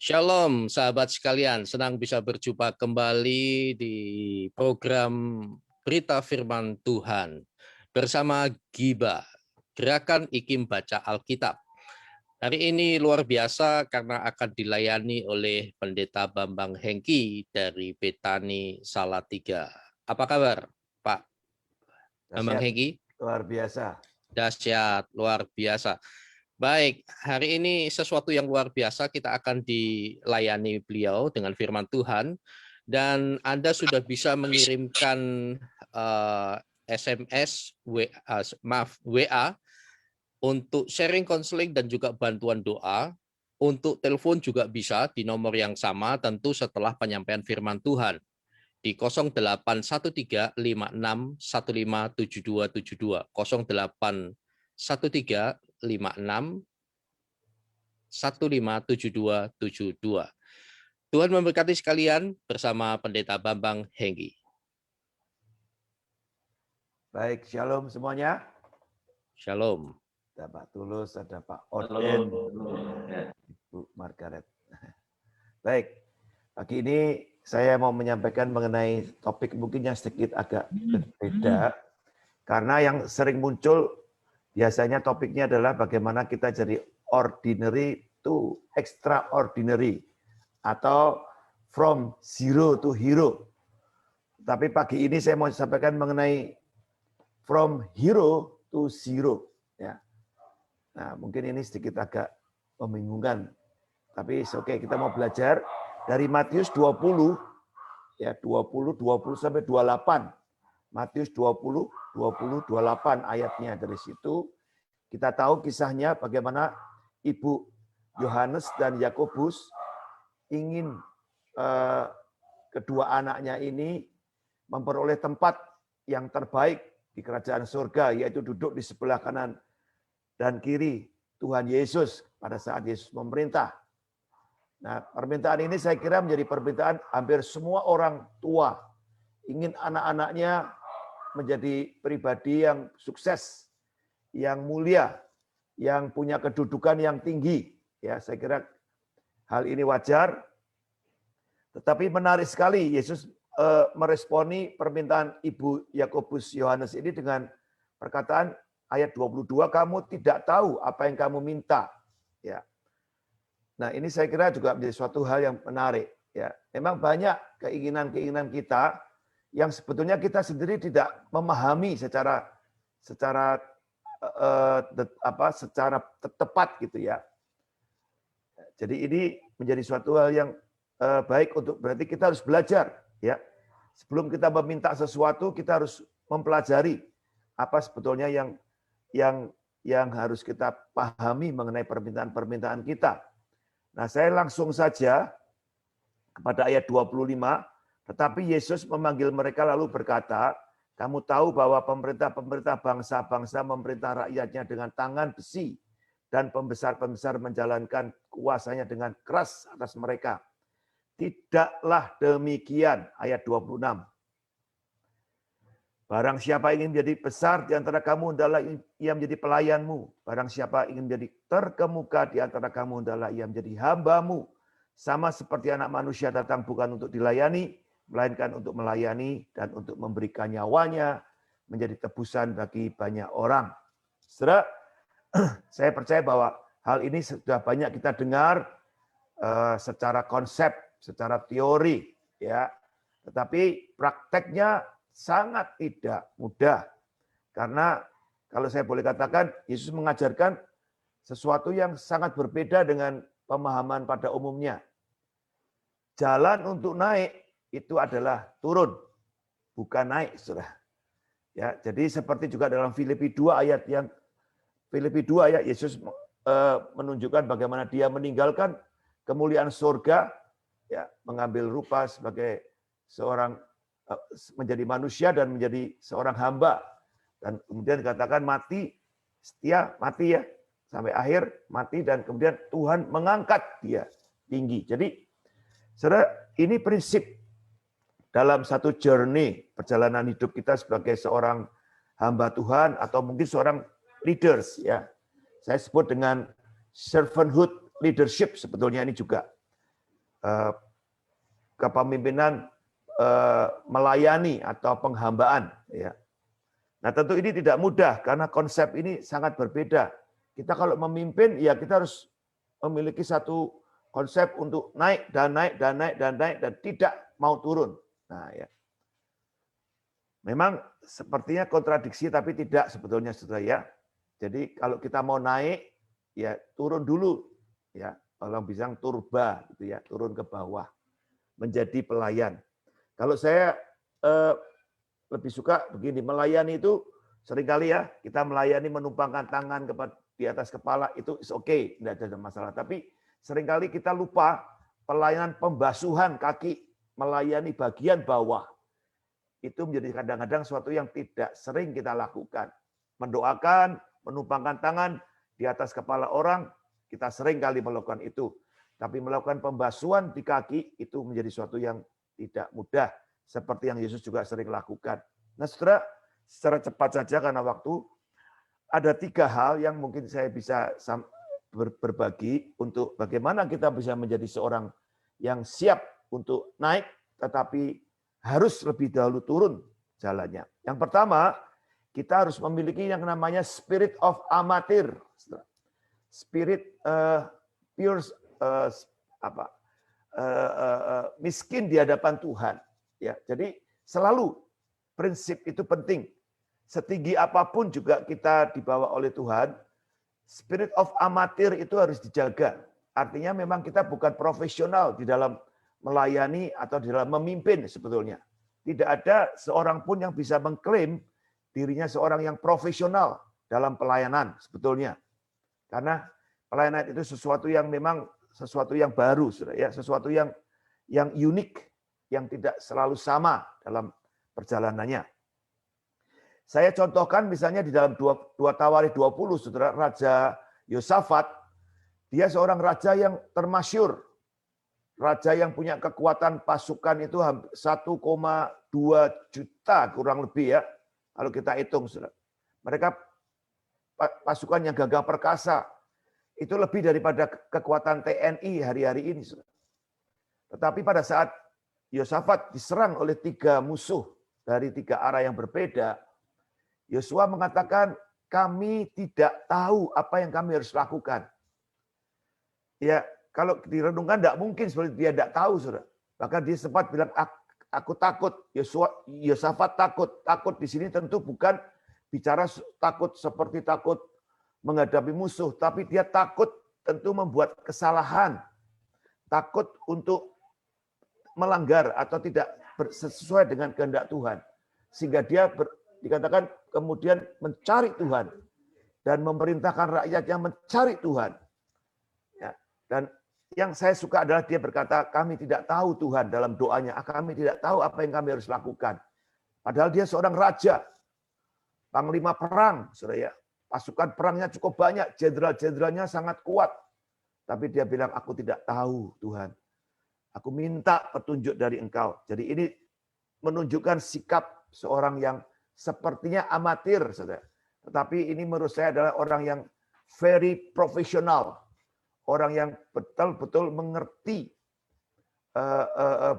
Shalom sahabat sekalian, senang bisa berjumpa kembali di program Berita Firman Tuhan bersama Giba, Gerakan Ikim Baca Alkitab. Hari ini luar biasa karena akan dilayani oleh Pendeta Bambang Hengki dari Betani Salatiga. Apa kabar Pak Bambang Hengki? Luar biasa. Dahsyat, luar biasa. Baik, hari ini sesuatu yang luar biasa, kita akan dilayani beliau dengan firman Tuhan, dan Anda sudah bisa mengirimkan SMS, WA untuk sharing konseling dan juga bantuan doa. Untuk telepon juga bisa di nomor yang sama, tentu setelah penyampaian firman Tuhan di 081356157272, 081356157272. Tuhan memberkati sekalian bersama Pendeta Bambang Hengki. Baik, shalom semuanya. Shalom. Ada Pak Tulus, ada Pak Oden, Ibu Margaret. Baik, pagi ini saya mau menyampaikan mengenai topik mungkin yang sedikit agak berbeda. Karena yang sering muncul biasanya topiknya adalah bagaimana kita jadi ordinary to extraordinary. Atau from zero to hero. Tapi pagi ini saya mau sampaikan mengenai from hero to zero. Ya. Nah, mungkin ini sedikit agak membingungkan. Tapi oke, kita mau belajar dari Matius 20, ya 20 sampai 28. Matius 20, 28 ayatnya. Dari situ kita tahu kisahnya bagaimana Ibu Yohanes dan Yakobus ingin kedua anaknya ini memperoleh tempat yang terbaik di kerajaan surga, yaitu duduk di sebelah kanan dan kiri Tuhan Yesus pada saat Yesus memerintah. Nah, permintaan ini saya kira menjadi permintaan hampir semua orang tua. Ingin anak-anaknya menjadi pribadi yang sukses, yang mulia, yang punya kedudukan yang tinggi. Ya, saya kira hal ini wajar. Tetapi menarik sekali Yesus meresponi permintaan Ibu Yakobus Yohanes ini dengan perkataan ayat 22, kamu tidak tahu apa yang kamu minta. Ya. Nah, ini saya kira juga menjadi suatu hal yang menarik. Ya, memang banyak keinginan-keinginan kita yang sebetulnya kita sendiri tidak memahami secara tepat gitu ya. Jadi ini menjadi suatu hal yang baik untuk berarti kita harus belajar ya. Sebelum kita meminta sesuatu kita harus mempelajari apa sebetulnya yang harus kita pahami mengenai permintaan-permintaan kita. Nah, saya langsung saja kepada ayat 25, tetapi Yesus memanggil mereka lalu berkata, kamu tahu bahwa pemerintah-pemerintah bangsa-bangsa memerintah rakyatnya dengan tangan besi dan pembesar-pembesar menjalankan kuasanya dengan keras atas mereka. Tidaklah demikian, ayat 26. Barang siapa ingin menjadi besar di antara kamu, hendaklah ia menjadi pelayanmu. Barang siapa ingin menjadi terkemuka di antara kamu, hendaklah ia menjadi hambamu. Sama seperti anak manusia datang bukan untuk dilayani, melainkan untuk melayani dan untuk memberikan nyawanya menjadi tebusan bagi banyak orang. Saudara, saya percaya bahwa hal ini sudah banyak kita dengar secara konsep, secara teori, ya. Tetapi prakteknya sangat tidak mudah. Karena kalau saya boleh katakan, Yesus mengajarkan sesuatu yang sangat berbeda dengan pemahaman pada umumnya. Jalan untuk naik itu adalah turun, bukan naik, saudara. Ya, jadi seperti juga dalam Filipi 2 ayat ya, Yesus menunjukkan bagaimana dia meninggalkan kemuliaan surga, ya, mengambil rupa sebagai seorang menjadi manusia dan menjadi seorang hamba, dan kemudian dikatakan mati, setia mati ya sampai akhir mati, dan kemudian Tuhan mengangkat dia tinggi. Jadi saudara, ini prinsip dalam satu journey perjalanan hidup kita sebagai seorang hamba Tuhan atau mungkin seorang leaders ya. Saya sebut dengan servanthood leadership sebetulnya ini juga. kepemimpinan melayani atau penghambaan. Ya. Nah tentu ini tidak mudah karena konsep ini sangat berbeda. Kita kalau memimpin ya kita harus memiliki satu konsep untuk naik dan naik dan naik dan naik dan tidak mau turun. Nah ya. Memang sepertinya kontradiksi tapi tidak sebetulnya saudara ya. Jadi kalau kita mau naik ya turun dulu ya. Kalau bilang turba gitu ya, turun ke bawah menjadi pelayan. Kalau saya lebih suka begini, melayani itu seringkali ya kita melayani menumpangkan tangan di atas kepala itu is okay, tidak ada masalah. Tapi seringkali kita lupa pelayanan pembasuhan kaki, melayani bagian bawah. Itu menjadi kadang-kadang sesuatu yang tidak sering kita lakukan. Mendoakan, menumpangkan tangan di atas kepala orang, kita sering kali melakukan itu. Tapi melakukan pembasuhan di kaki itu menjadi sesuatu yang tidak mudah. Seperti yang Yesus juga sering lakukan. Nah saudara, secara cepat saja karena waktu, ada 3 hal yang mungkin saya bisa berbagi untuk bagaimana kita bisa menjadi seorang yang siap untuk naik, tetapi harus lebih dahulu turun jalannya. Yang pertama, kita harus memiliki yang namanya spirit of amatir. Spirit pure miskin di hadapan Tuhan. Ya, jadi selalu prinsip itu penting. Setinggi apapun juga kita dibawa oleh Tuhan, spirit of amatir itu harus dijaga. Artinya memang kita bukan profesional di dalam melayani atau di dalam memimpin sebetulnya. Tidak ada seorang pun yang bisa mengklaim dirinya seorang yang profesional dalam pelayanan sebetulnya. Karena pelayanan itu sesuatu yang memang sesuatu yang baru, ya, sesuatu yang unik, yang tidak selalu sama dalam perjalanannya. Saya contohkan misalnya di dalam 2 Tawarikh 20, saudara, Raja Yosafat, dia seorang raja yang termasyur. Raja yang punya kekuatan pasukan itu 1,2 juta kurang lebih ya, kalau kita hitung, saudara. Mereka pasukan yang gagah perkasa, itu lebih daripada kekuatan TNI hari-hari ini, saudara. Tetapi pada saat Yosafat diserang oleh 3 musuh dari 3 arah yang berbeda, Yosua mengatakan, kami tidak tahu apa yang kami harus lakukan. Ya, kalau direnungkan tidak mungkin seperti dia tidak tahu, saudara. Bahkan dia sempat bilang, aku takut. Yosafat takut. Takut di sini tentu bukan bicara takut seperti takut menghadapi musuh, tapi dia takut tentu membuat kesalahan. Takut untuk melanggar atau tidak sesuai dengan kehendak Tuhan. Sehingga dia dikatakan kemudian mencari Tuhan dan memerintahkan rakyatnya mencari Tuhan. Ya, dan yang saya suka adalah dia berkata, kami tidak tahu Tuhan dalam doanya, kami tidak tahu apa yang kami harus lakukan. Padahal dia seorang raja, panglima perang, saudara ya. Pasukan perangnya cukup banyak, jenderal-jenderalnya sangat kuat. Tapi dia bilang, aku tidak tahu Tuhan. Aku minta petunjuk dari Engkau. Jadi ini menunjukkan sikap seorang yang sepertinya amatir, saudara. Tetapi ini menurut saya adalah orang yang very profesional. Orang yang betul-betul mengerti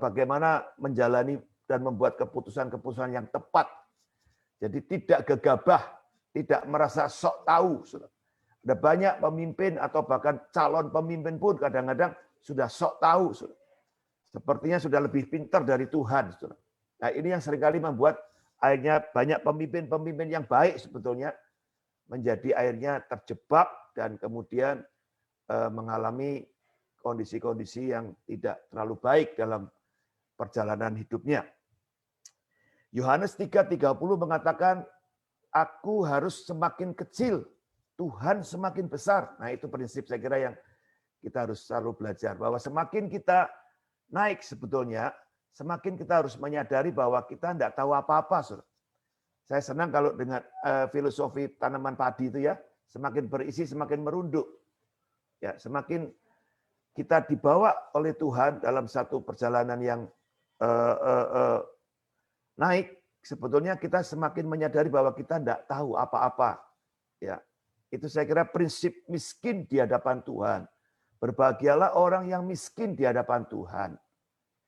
bagaimana menjalani dan membuat keputusan-keputusan yang tepat. Jadi tidak gegabah, tidak merasa sok tahu. Saudara. Ada banyak pemimpin atau bahkan calon pemimpin pun kadang-kadang sudah sok tahu. Saudara. Sepertinya sudah lebih pintar dari Tuhan. Saudara. Nah ini yang seringkali membuat akhirnya banyak pemimpin-pemimpin yang baik sebetulnya menjadi akhirnya terjebak dan kemudian mengalami kondisi-kondisi yang tidak terlalu baik dalam perjalanan hidupnya. Yohanes 3:30 mengatakan, aku harus semakin kecil, Tuhan semakin besar. Nah itu prinsip saya kira yang kita harus selalu belajar. Bahwa semakin kita naik sebetulnya, semakin kita harus menyadari bahwa kita tidak tahu apa-apa. Saya senang kalau dengan filosofi tanaman padi itu ya, semakin berisi semakin merunduk. Ya, semakin kita dibawa oleh Tuhan dalam satu perjalanan yang naik, sebetulnya kita semakin menyadari bahwa kita tidak tahu apa-apa. Ya, itu saya kira prinsip miskin di hadapan Tuhan. Berbahagialah orang yang miskin di hadapan Tuhan.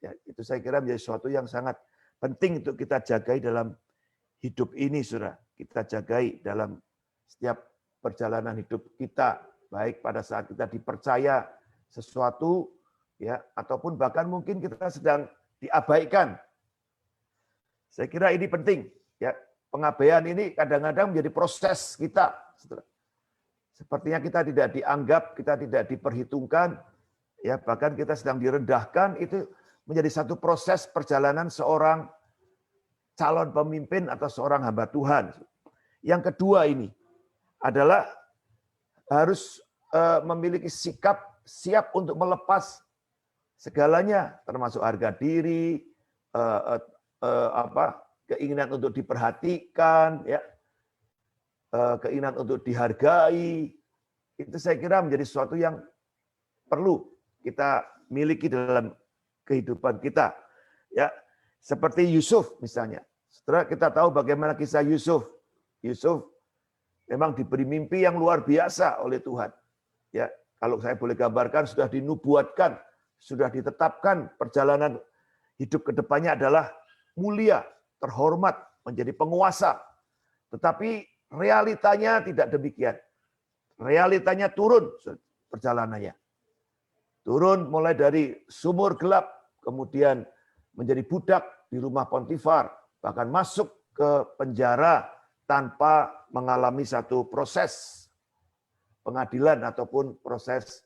Ya, itu saya kira menjadi sesuatu yang sangat penting untuk kita jagai dalam hidup ini, saudara. Kita jagai dalam setiap perjalanan hidup kita, baik pada saat kita dipercaya sesuatu, ya, ataupun bahkan mungkin kita sedang diabaikan. Saya kira ini penting, ya. Pengabaian ini kadang-kadang menjadi proses kita, saudara. Sepertinya kita tidak dianggap, kita tidak diperhitungkan, ya, bahkan kita sedang direndahkan. Itu menjadi satu proses perjalanan seorang calon pemimpin atau seorang hamba Tuhan. Yang kedua ini adalah harus memiliki sikap siap untuk melepas segalanya, termasuk harga diri, keinginan untuk diperhatikan, ya, keinginan untuk dihargai. Itu saya kira menjadi sesuatu yang perlu kita miliki dalam kehidupan kita. Ya, seperti Yusuf misalnya. Setelah kita tahu bagaimana kisah Yusuf. Yusuf memang diberi mimpi yang luar biasa oleh Tuhan. Ya, kalau saya boleh gambarkan, sudah dinubuatkan, sudah ditetapkan perjalanan hidup ke depannya adalah mulia, terhormat, menjadi penguasa. Tetapi realitanya tidak demikian. Realitanya turun perjalanannya. Turun mulai dari sumur gelap, kemudian menjadi budak di rumah Pontifar, bahkan masuk ke penjara tanpa mengalami satu proses pengadilan ataupun proses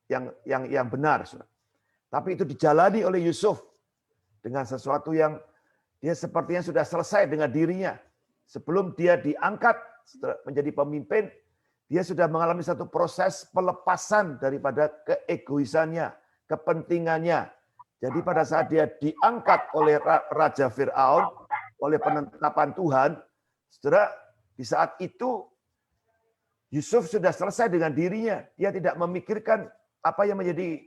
yang benar. Tapi itu dijalani oleh Yusuf dengan sesuatu yang dia sepertinya sudah selesai dengan dirinya. Sebelum dia diangkat menjadi pemimpin, dia sudah mengalami satu proses pelepasan daripada keegoisannya, kepentingannya. Jadi pada saat dia diangkat oleh Raja Fir'aun, oleh penetapan Tuhan, saudara, di saat itu Yusuf sudah selesai dengan dirinya. Dia tidak memikirkan apa yang menjadi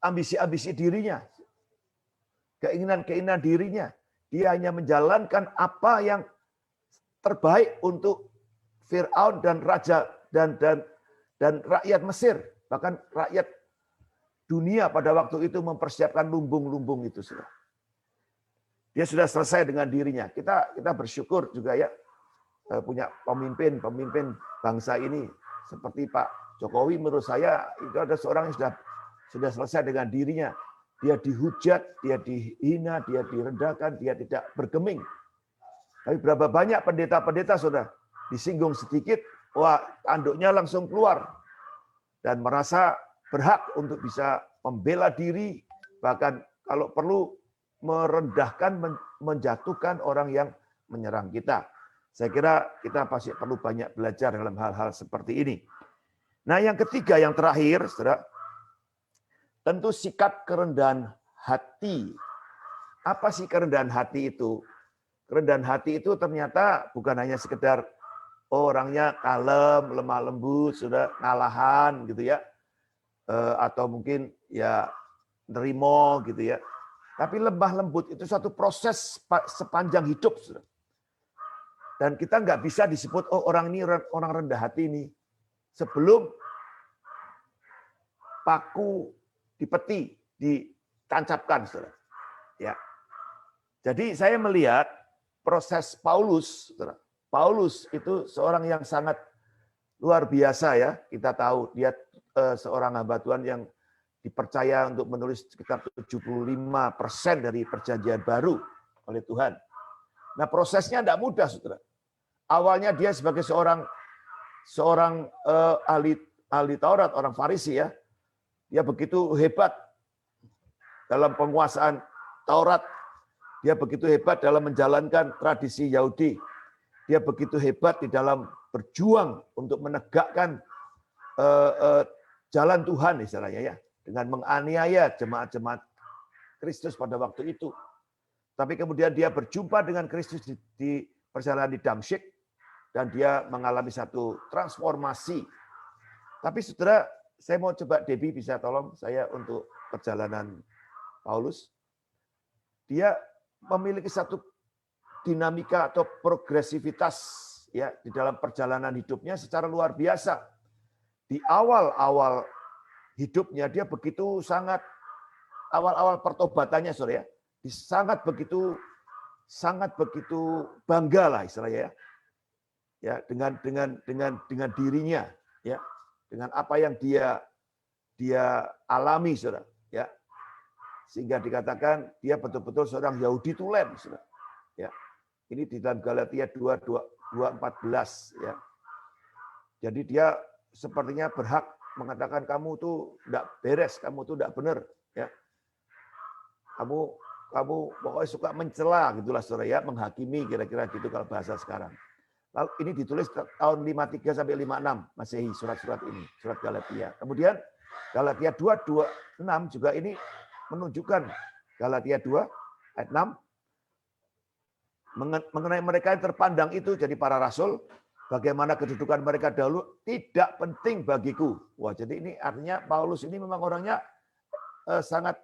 ambisi-ambisi dirinya, keinginan-keinginan dirinya. Dia hanya menjalankan apa yang terbaik untuk Fir'aun dan raja dan rakyat Mesir, bahkan rakyat dunia pada waktu itu mempersiapkan lumbung-lumbung itu. Dia sudah selesai dengan dirinya. Kita bersyukur juga, ya, punya pemimpin bangsa ini seperti Pak Jokowi. Menurut saya itu ada seorang yang sudah selesai dengan dirinya. Dia dihujat, dia dihina, dia direndahkan, dia tidak bergeming. Tapi berapa banyak pendeta-pendeta sudah disinggung sedikit, wah, tanduknya langsung keluar dan merasa berhak untuk bisa membela diri, bahkan kalau perlu merendahkan, menjatuhkan orang yang menyerang kita. Saya kira kita pasti perlu banyak belajar dalam hal-hal seperti ini. Nah, yang ketiga, yang terakhir, saudara, tentu sikap kerendahan hati. Apa sih kerendahan hati itu? Kerendahan hati itu ternyata bukan hanya sekedar orangnya kalem, lemah lembut, sudah ngalahan gitu, ya, atau mungkin ya nerimo gitu, ya. Tapi lemah lembut itu satu proses sepanjang hidup, saudara. Dan kita nggak bisa disebut, oh, orang ini orang rendah hati ini sebelum paku di peti ditancapkan, saudara. Ya. Jadi saya melihat proses Paulus, saudara. Paulus itu seorang yang sangat luar biasa, ya. Kita tahu dia seorang hamba Tuhan yang dipercaya untuk menulis sekitar 75% dari perjanjian baru oleh Tuhan. Nah, prosesnya tidak mudah, saudara. Awalnya dia sebagai seorang ahli Taurat, orang Farisi, ya. Dia begitu hebat dalam penguasaan Taurat. Dia begitu hebat dalam menjalankan tradisi Yahudi. Dia begitu hebat di dalam berjuang untuk menegakkan jalan Tuhan, istilahnya, ya, dengan menganiaya jemaat-jemaat Kristus pada waktu itu. Tapi kemudian dia berjumpa dengan Kristus di perjalanan di Damsyik dan dia mengalami satu transformasi. Tapi saudara, saya mau coba Debbie bisa tolong saya untuk perjalanan Paulus. Dia memiliki satu dinamika atau progresivitas, ya, di dalam perjalanan hidupnya secara luar biasa. di awal-awal hidupnya dia begitu sangat awal-awal pertobatannya, saudara ya, sangat begitu bangga lah istilahnya ya. Ya, dengan dirinya ya, dengan apa yang dia alami, saudara ya. Sehingga dikatakan dia betul-betul seorang Yahudi tulen, saudara. Ya. Ini di dalam Galatia 2:14 ya. Jadi dia sepertinya berhak mengatakan kamu tuh enggak beres, kamu tuh enggak benar ya. Kamu pokoknya suka mencela gitulah, saudara ya, menghakimi kira-kira gitu kalau bahasa sekarang. Lalu ini ditulis tahun 53 sampai 56 Masehi, surat-surat ini, surat Galatia. Kemudian Galatia 2:26 juga ini menunjukkan, Galatia 2 ayat 6, mengenai mereka yang terpandang itu jadi para rasul, bagaimana kedudukan mereka dahulu tidak penting bagiku. Wah, jadi ini artinya Paulus ini memang orangnya sangat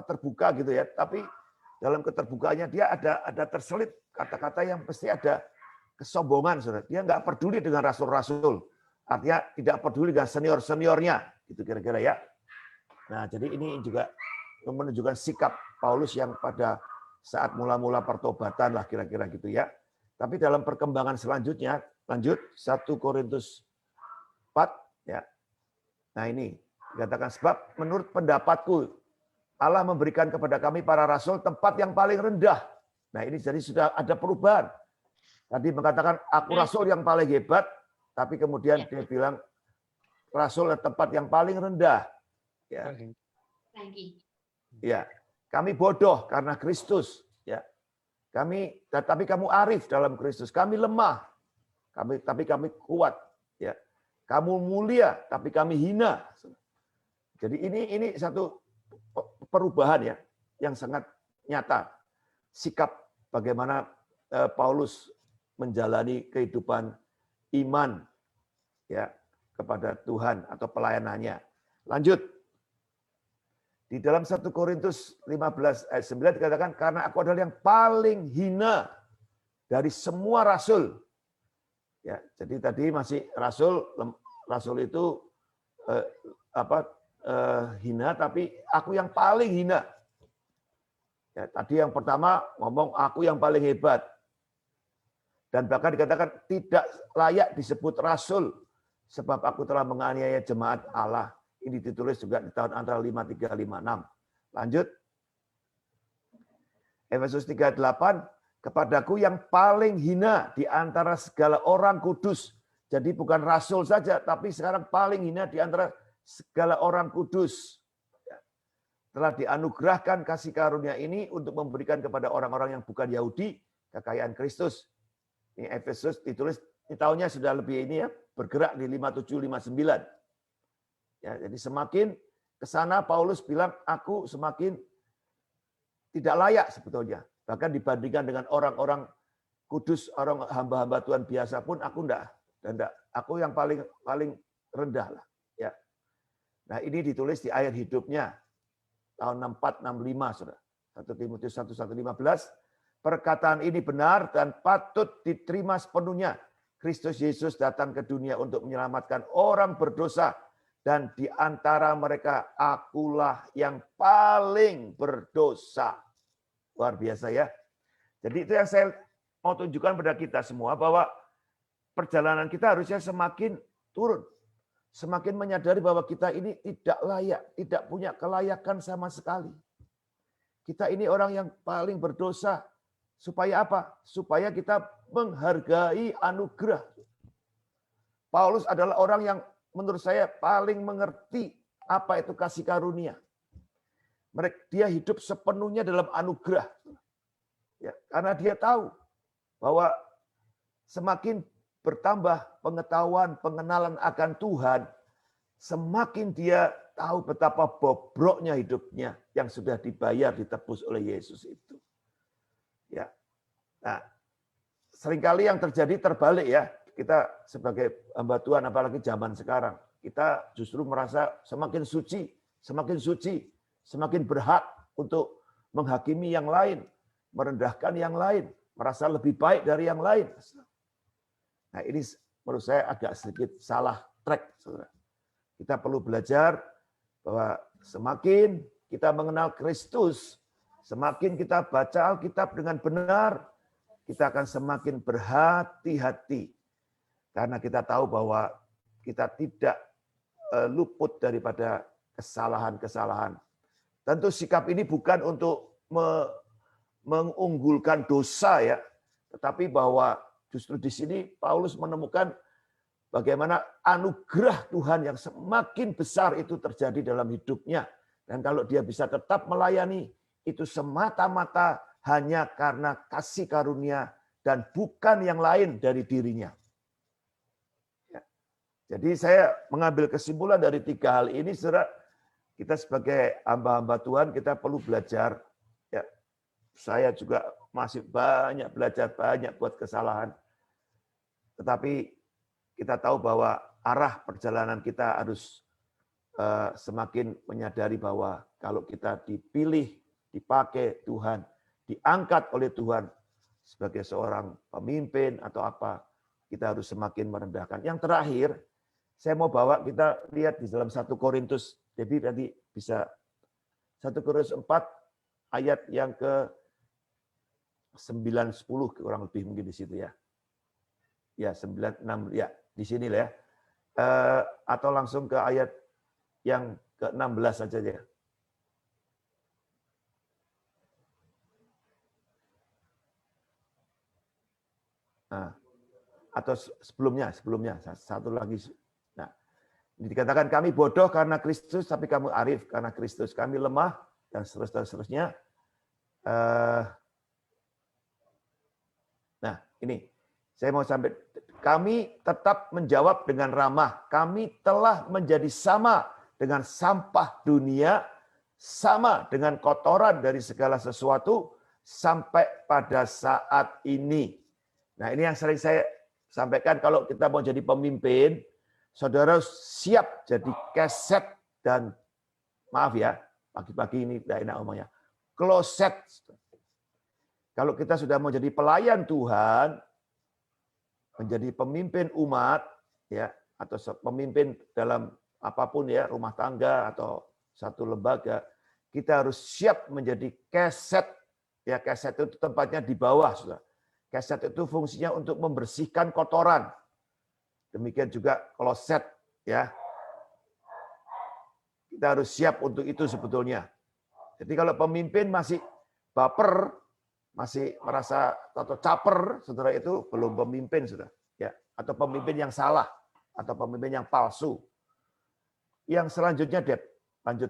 terbuka gitu ya, tapi dalam keterbukaannya dia ada terselip kata-kata yang pasti ada kesombongan, saudara. Dia nggak peduli dengan rasul-rasul, artinya tidak peduli dengan senior-seniornya, gitu kira-kira ya. Nah, jadi ini juga menunjukkan sikap Paulus yang pada saat mula-mula pertobatan lah kira-kira gitu ya. Tapi dalam perkembangan selanjutnya, lanjut 1 Korintus 4 ya. Nah, ini dikatakan sebab menurut pendapatku Allah memberikan kepada kami para rasul tempat yang paling rendah. Nah, ini jadi sudah ada perubahan. Tadi mengatakan aku rasul yang paling hebat, tapi kemudian dia bilang rasul tempat yang paling rendah. Ya. Ya, kami bodoh karena Kristus. Ya, tapi kamu arif dalam Kristus. Kami lemah, tapi kami kuat. Ya, kamu mulia, tapi kami hina. Jadi ini satu perubahan ya, yang sangat nyata. Sikap bagaimana Paulus menjalani kehidupan iman ya kepada Tuhan atau pelayanannya. Lanjut. Di dalam 1 Korintus 15 ayat 9 dikatakan karena aku adalah yang paling hina dari semua rasul. Ya, jadi tadi masih rasul itu hina, tapi aku yang paling hina. Ya, tadi yang pertama ngomong aku yang paling hebat. Dan bahkan dikatakan tidak layak disebut rasul sebab aku telah menganiaya jemaat Allah. Ini ditulis juga di tahun antara 53 56. Lanjut. Efesus 3:8, kepadaku yang paling hina di antara segala orang kudus. Jadi bukan rasul saja, tapi sekarang paling hina di antara segala orang kudus. Telah dianugerahkan kasih karunia ini untuk memberikan kepada orang-orang yang bukan Yahudi kekayaan Kristus. Ini Efesus ditulis di tahunnya sudah lebih ini ya, bergerak di 57 59. Ya, jadi semakin ke sana Paulus bilang aku semakin tidak layak sebetulnya. Bahkan dibandingkan dengan orang-orang kudus, orang hamba-hamba Tuhan biasa pun aku enggak. Aku yang paling rendah lah, ya. Nah, ini ditulis di akhir hidupnya tahun 64 65 Saudara. 1 Timotius 1:15. Perkataan ini benar dan patut diterima sepenuhnya. Kristus Yesus datang ke dunia untuk menyelamatkan orang berdosa dan di antara mereka akulah yang paling berdosa. Luar biasa ya. Jadi itu yang saya mau tunjukkan pada kita semua bahwa perjalanan kita harusnya semakin turun. Semakin menyadari bahwa kita ini tidak layak, tidak punya kelayakan sama sekali. Kita ini orang yang paling berdosa. Supaya apa? Supaya kita menghargai anugerah. Paulus adalah orang yang menurut saya paling mengerti apa itu kasih karunia. Dia hidup sepenuhnya dalam anugerah. Ya, karena dia tahu bahwa semakin bertambah pengetahuan, pengenalan akan Tuhan, semakin dia tahu betapa bobroknya hidupnya yang sudah dibayar, ditebus oleh Yesus itu. Ya. Nah, seringkali yang terjadi terbalik ya. Kita sebagai hamba Tuhan apalagi zaman sekarang, kita justru merasa semakin suci, semakin berhak untuk menghakimi yang lain, merendahkan yang lain, merasa lebih baik dari yang lain. Nah, ini menurut saya agak sedikit salah track, Saudara. Kita perlu belajar bahwa semakin kita mengenal Kristus, semakin kita baca Alkitab dengan benar, kita akan semakin berhati-hati. Karena kita tahu bahwa kita tidak luput daripada kesalahan-kesalahan. Tentu sikap ini bukan untuk mengunggulkan dosa ya, tetapi bahwa justru di sini Paulus menemukan bagaimana anugerah Tuhan yang semakin besar itu terjadi dalam hidupnya. Dan kalau dia bisa tetap melayani, itu semata-mata hanya karena kasih karunia dan bukan yang lain dari dirinya. Ya. Jadi saya mengambil kesimpulan dari 3 hal ini, saudara, kita sebagai hamba-hamba Tuhan, kita perlu belajar. Ya, saya juga masih banyak belajar, banyak buat kesalahan. Tetapi kita tahu bahwa arah perjalanan kita harus semakin menyadari bahwa kalau kita dipilih, dipakai Tuhan, diangkat oleh Tuhan sebagai seorang pemimpin atau apa, kita harus semakin merendahkan. Yang terakhir, saya mau bawa kita lihat di dalam 1 Korintus. Jadi tadi bisa 1 Korintus 4 ayat yang ke 9-10 kurang lebih mungkin di situ ya. Ya 9-6 ya di sini lah ya. Atau langsung ke ayat yang ke-16 saja ya. Nah, atau sebelumnya satu lagi. Nah, dikatakan kami bodoh karena Kristus, tapi kamu arif karena Kristus. Kami lemah dan seterusnya. Nah, ini saya mau sampai. Kami tetap menjawab dengan ramah. Kami telah menjadi sama dengan sampah dunia, sama dengan kotoran dari segala sesuatu sampai pada saat ini. Nah, ini yang sering saya sampaikan, kalau kita mau jadi pemimpin, saudara siap jadi keset dan maaf ya, pagi-pagi ini tidak enak omongnya, kloset. Kalau kita sudah mau jadi pelayan Tuhan, menjadi pemimpin umat, ya, atau pemimpin dalam apapun ya, rumah tangga atau satu lembaga, kita harus siap menjadi keset. Ya, keset itu tempatnya di bawah, sudah. Keset itu fungsinya untuk membersihkan kotoran. Demikian juga kloset, ya. Kita harus siap untuk itu sebetulnya. Jadi kalau pemimpin masih baper, masih merasa atau caper, saudara, itu belum pemimpin, sudah. Ya, atau pemimpin yang salah, atau pemimpin yang palsu. Yang selanjutnya, Dep, lanjut.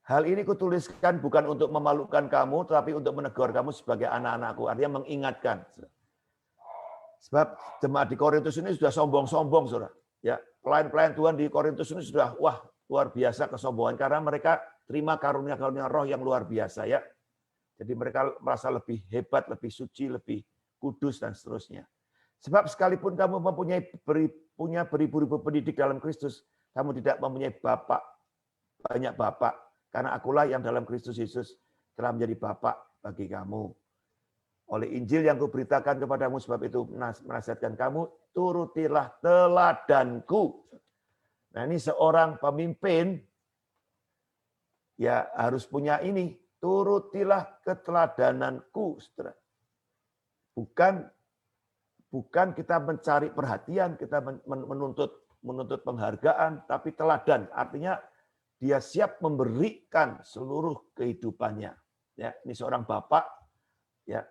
Hal ini kutuliskan bukan untuk memalukan kamu, tetapi untuk menegur kamu sebagai anak-anakku. Artinya mengingatkan. Sebab jemaat di Korintus ini sudah sombong-sombong, saudara. Ya, pelayan-pelayan Tuhan di Korintus ini sudah luar biasa kesombongan, karena mereka terima karunia-karunia roh yang luar biasa ya. Jadi mereka merasa lebih hebat, lebih suci, lebih kudus dan seterusnya. Sebab sekalipun kamu punya beribu-ribu pendidik dalam Kristus, kamu tidak mempunyai banyak bapak. Karena akulah yang dalam Kristus Yesus telah menjadi bapak bagi kamu. Oleh Injil yang kuberitakan kepadamu, sebab itu menasihatkan kamu, turutilah teladanku. Nah, ini seorang pemimpin ya harus punya ini, turutilah keteladananku, saudara. Bukan kita mencari perhatian, kita menuntut penghargaan, tapi teladan. Artinya dia siap memberikan seluruh kehidupannya. Ya, ini seorang bapak. Ya,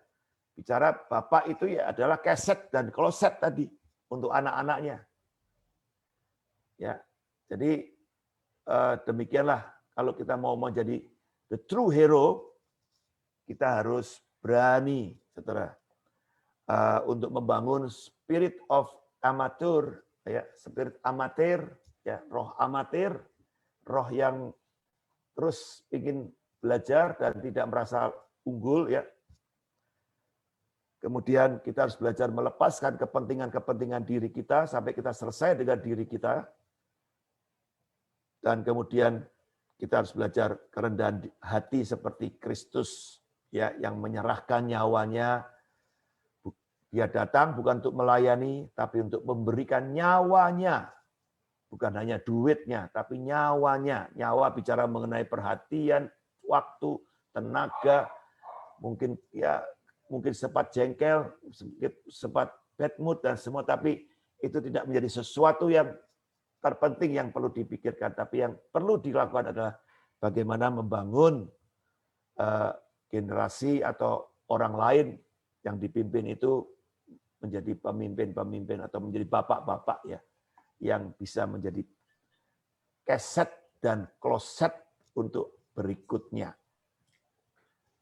bicara bapak itu ya adalah keset dan kloset tadi untuk anak-anaknya. Ya, jadi demikianlah kalau kita mau menjadi the true hero, kita harus berani, saudara, untuk membangun spirit of amateur, ya, spirit amatir, ya, roh amatir. Roh yang terus ingin belajar dan tidak merasa unggul ya. Kemudian kita harus belajar melepaskan kepentingan-kepentingan diri kita sampai kita selesai dengan diri kita. Dan kemudian kita harus belajar kerendahan hati seperti Kristus ya, yang menyerahkan nyawanya Dia datang bukan untuk melayani, tapi untuk memberikan nyawanya. Bukan hanya duitnya, tapi nyawanya. Nyawa bicara mengenai perhatian, waktu, tenaga, mungkin sempat jengkel, sempat bad mood dan semua, tapi itu tidak menjadi sesuatu yang terpenting yang perlu dipikirkan. Tapi yang perlu dilakukan adalah bagaimana membangun generasi atau orang lain yang dipimpin itu menjadi pemimpin-pemimpin atau menjadi bapak-bapak ya, yang bisa menjadi keset dan kloset untuk berikutnya.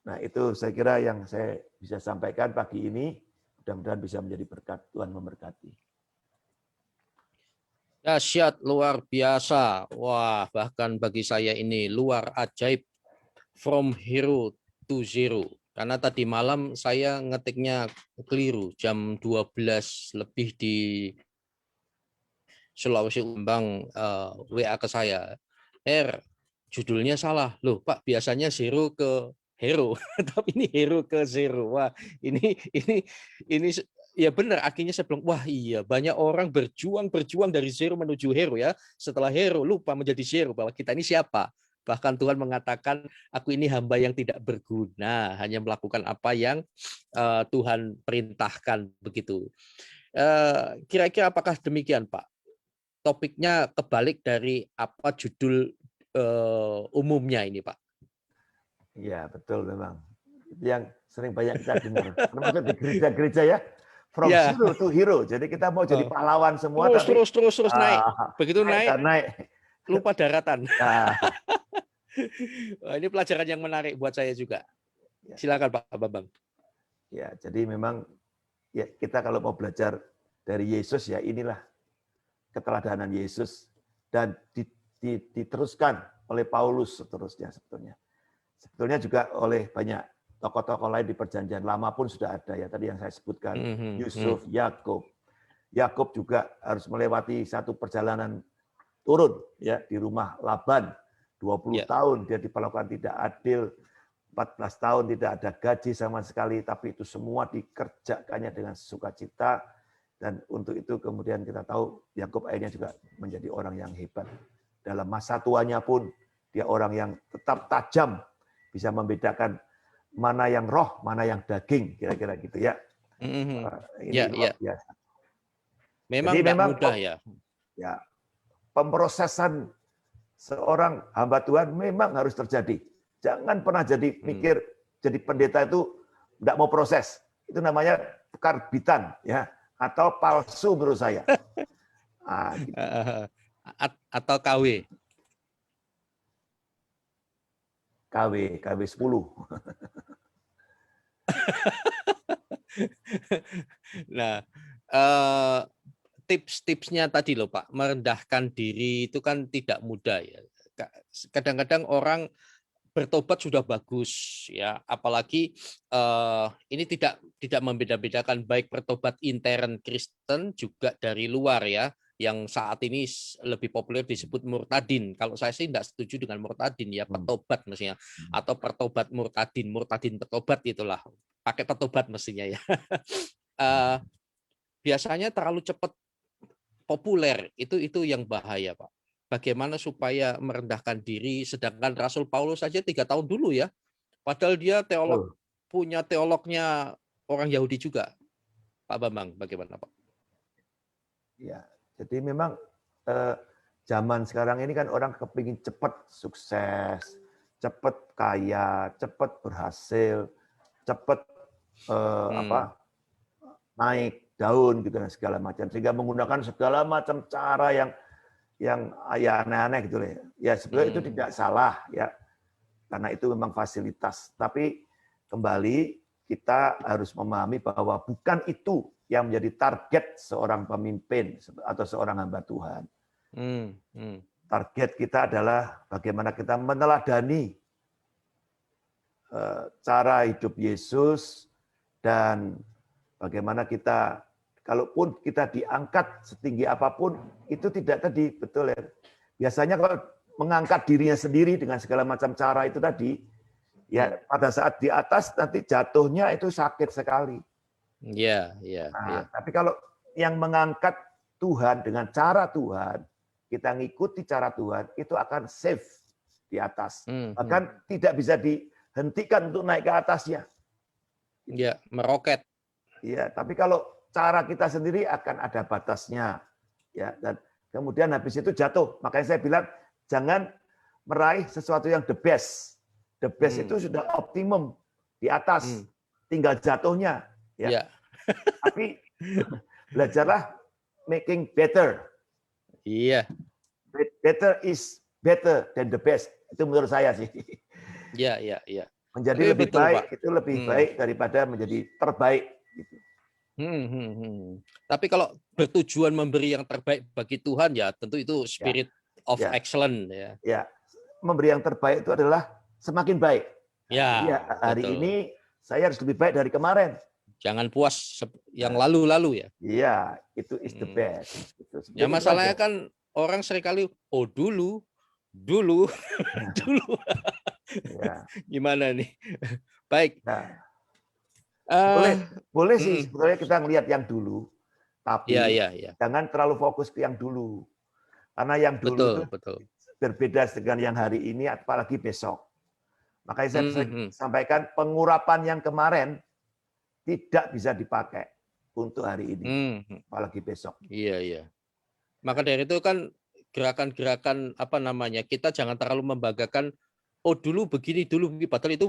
Nah, itu saya kira yang saya bisa sampaikan pagi ini. Mudah-mudahan bisa menjadi berkat. Tuhan memberkati. Dahsyat, luar biasa. Wah, bahkan bagi saya ini luar ajaib. From hero to zero. Karena tadi malam saya ngetiknya keliru. Jam 12 lebih di Sulawesi Lembang WA ke saya. Judulnya salah. Loh, Pak, biasanya zero ke hero, tapi ini hero ke zero. Wah, ini ya benar, akhirnya saya bilang, wah iya, banyak orang berjuang dari zero menuju hero ya. Setelah hero lupa menjadi zero, bahwa kita ini siapa. Bahkan Tuhan mengatakan, aku ini hamba yang tidak berguna, hanya melakukan apa yang Tuhan perintahkan begitu. Kira-kira apakah demikian, Pak? Topiknya kebalik dari apa judul umumnya ini, Pak. Iya, betul memang. Itu yang sering banyak kita dengar. Termasuk di gereja-gereja ya. From zero to hero. Jadi kita mau jadi pahlawan semua. Terus naik. Begitu naik. Lupa daratan. Nah. Ini pelajaran yang menarik buat saya juga. Silakan Pak Bambang. Ya, jadi memang ya kita kalau mau belajar dari Yesus ya inilah keteladanan Yesus dan diteruskan oleh Paulus seterusnya sebetulnya. Sebetulnya juga oleh banyak tokoh-tokoh lain di Perjanjian Lama pun sudah ada ya tadi yang saya sebutkan, Yusuf, Yakub. Yakub juga harus melewati satu perjalanan turun ya di rumah Laban. 20 tahun dia diperlakukan tidak adil, 14 tahun tidak ada gaji sama sekali, tapi itu semua dikerjakannya dengan sukacita. Dan untuk itu kemudian kita tahu Yakub akhirnya juga menjadi orang yang hebat. Dalam masa tuanya pun dia orang yang tetap tajam, bisa membedakan mana yang roh, mana yang daging, kira-kira gitu ya. Ini luar biasa. Memang tidak mudah ya. Ya, pemrosesan seorang hamba Tuhan memang harus terjadi. Jangan pernah jadi pikir jadi pendeta itu tidak mau proses. Itu namanya karbitan ya, atau palsu menurut saya. Nah, gitu. Atau KW. KW 10. Nah, tips-tipsnya tadi loh Pak, merendahkan diri itu kan tidak mudah ya. Kadang-kadang orang bertobat sudah bagus ya, apalagi ini tidak membeda-bedakan baik bertobat intern Kristen juga dari luar ya, yang saat ini lebih populer disebut murtadin. Kalau saya sih tidak setuju dengan murtadin ya, petobat mestinya, atau pertobat murtadin petobat itulah, pakai petobat mestinya ya. Biasanya terlalu cepat populer itu yang bahaya Pak. Bagaimana supaya merendahkan diri, sedangkan Rasul Paulus saja 3 tahun dulu ya, padahal dia teolog, punya teolognya orang Yahudi juga. Pak Bambang, bagaimana Pak? Ya, jadi memang zaman sekarang ini kan orang kepingin cepat sukses, cepat kaya, cepat berhasil, cepat naik daun gitu dan segala macam, sehingga menggunakan segala macam cara yang aneh-aneh gitu ya. Sebenarnya itu tidak salah ya, karena itu memang fasilitas. Tapi kembali kita harus memahami bahwa bukan itu yang menjadi target seorang pemimpin atau seorang hamba Tuhan. Target kita adalah bagaimana kita meneladani cara hidup Yesus dan bagaimana kita, kalaupun kita diangkat setinggi apapun, itu tidak tadi, betul ya. Biasanya kalau mengangkat dirinya sendiri dengan segala macam cara itu tadi, ya pada saat di atas nanti jatuhnya itu sakit sekali. Iya, iya, iya. Nah, tapi kalau yang mengangkat Tuhan dengan cara Tuhan, kita ngikuti cara Tuhan, itu akan safe di atas. Hmm, Bahkan tidak bisa dihentikan untuk naik ke atasnya. Iya, meroket. Ya, tapi kalau cara kita sendiri akan ada batasnya, ya. Dan kemudian habis itu jatuh. Makanya saya bilang jangan meraih sesuatu yang the best. The best itu sudah optimum di atas, tinggal jatuhnya, ya. Iya. Tapi belajarlah making better. Iya. Better is better than the best. Itu menurut saya sih. Iya, iya, iya. Menjadi Tapi lebih betul, baik Pak. itu lebih baik daripada menjadi terbaik. Gitu. Tapi kalau bertujuan memberi yang terbaik bagi Tuhan, ya tentu itu Ya, spirit of ya, excellence, ya. ya. Memberi yang terbaik itu adalah semakin baik. Nah, Ya, jadi hari betul. ini saya harus lebih baik dari kemarin. Jangan puas yang Nah, lalu-lalu, ya. iya, itu is the best. Gitu. Ya Jadi itu aja. masalahnya kan orang seringkali, oh dulu, dulu. Ya. Gimana nih? Baik. Nah, boleh, Eh, boleh sih sebetulnya kita ngelihat yang dulu, ya, tapi ya, ya. jangan terlalu fokus ke yang dulu. Karena yang dulu itu Betul, betul. berbeda dengan yang hari ini, apalagi besok. Makanya saya sering Hmm. sampaikan pengurapan yang kemarin tidak bisa dipakai untuk hari ini, apalagi besok. Iya, iya. Maka dari itu kan gerakan-gerakan apa namanya, kita jangan terlalu membanggakan, oh dulu begini, dulu begini, padahal itu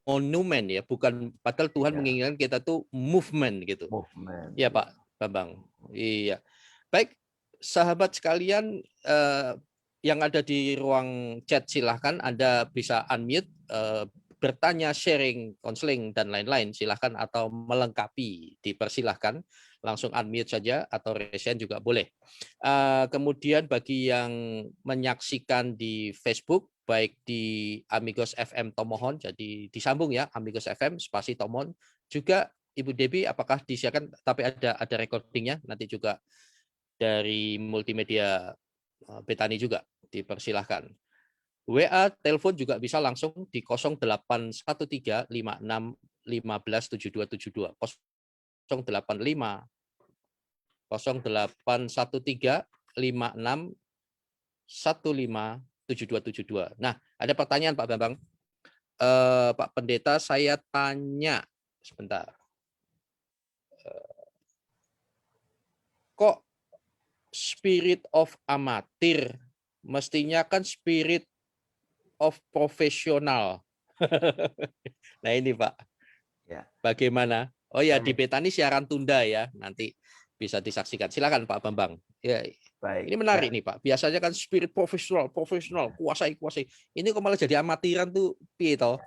monumen ya, bukan, padahal Tuhan Ya, menginginkan kita tuh movement gitu. movement. Iya Pak Bambang. Iya. Baik, sahabat sekalian yang ada di ruang chat, silahkan Anda bisa unmute, bertanya, sharing, konseling, dan lain-lain, silahkan, atau melengkapi, dipersilahkan. Langsung unmute saja, atau raise juga boleh. Kemudian bagi yang menyaksikan di Facebook, baik di Amigos FM Tomohon, jadi disambung ya, Amigos FM, spasi Tomohon, juga Ibu Debbie, apakah disiarkan, tapi ada recordingnya, nanti juga dari multimedia Betani juga, dipersilahkan. WA, telepon juga bisa langsung di 0813 56 15 7272. 085 0813 56 15 7272. Nah, ada pertanyaan Pak Bambang. Pak Pendeta, saya tanya sebentar. Kok spirit of amatir? Mestinya kan spirit of profesional. Nah ini Pak, Ya. bagaimana? Oh ya, di Betani siaran tunda ya, nanti bisa disaksikan. Silakan Pak Bambang. Ya, Baik. ini menarik nih Pak. Biasanya kan spirit profesional, kuasai. Ini kok malah jadi amatiran tuh, piye toh?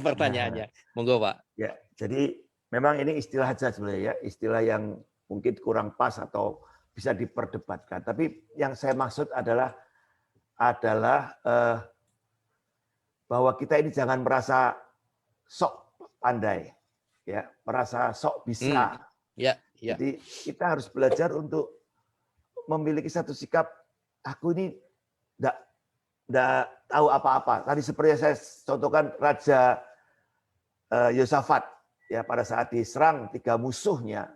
Pertanyaannya. Monggo Pak. Ya, jadi memang ini istilah saja sebenarnya ya, istilah yang mungkin kurang pas atau bisa diperdebatkan. Tapi yang saya maksud adalah bahwa kita ini jangan merasa sok pandai, ya, merasa sok bisa. Ya. Jadi kita harus belajar untuk memiliki satu sikap, aku ini enggak tahu apa-apa. Tadi seperti yang saya contohkan Raja Yosafat, ya, pada saat diserang 3 musuhnya,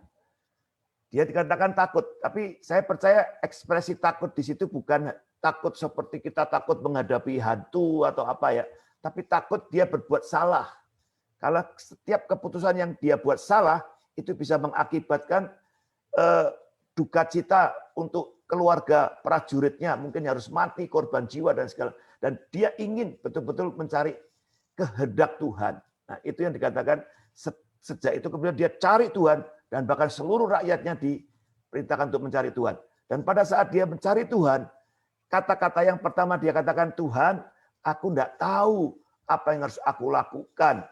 dia dikatakan takut. Tapi saya percaya ekspresi takut di situ bukan takut seperti kita takut menghadapi hantu atau apa ya, tapi takut dia berbuat salah. Kalau setiap keputusan yang dia buat salah, itu bisa mengakibatkan duka cita untuk keluarga prajuritnya, mungkin harus mati, korban jiwa dan segala. Dan dia ingin betul-betul mencari kehendak Tuhan. Nah, itu yang dikatakan sejak itu kemudian dia cari Tuhan, dan bahkan seluruh rakyatnya diperintahkan untuk mencari Tuhan. Dan pada saat dia mencari Tuhan, kata-kata yang pertama dia katakan, Tuhan, aku enggak tahu apa yang harus aku lakukan.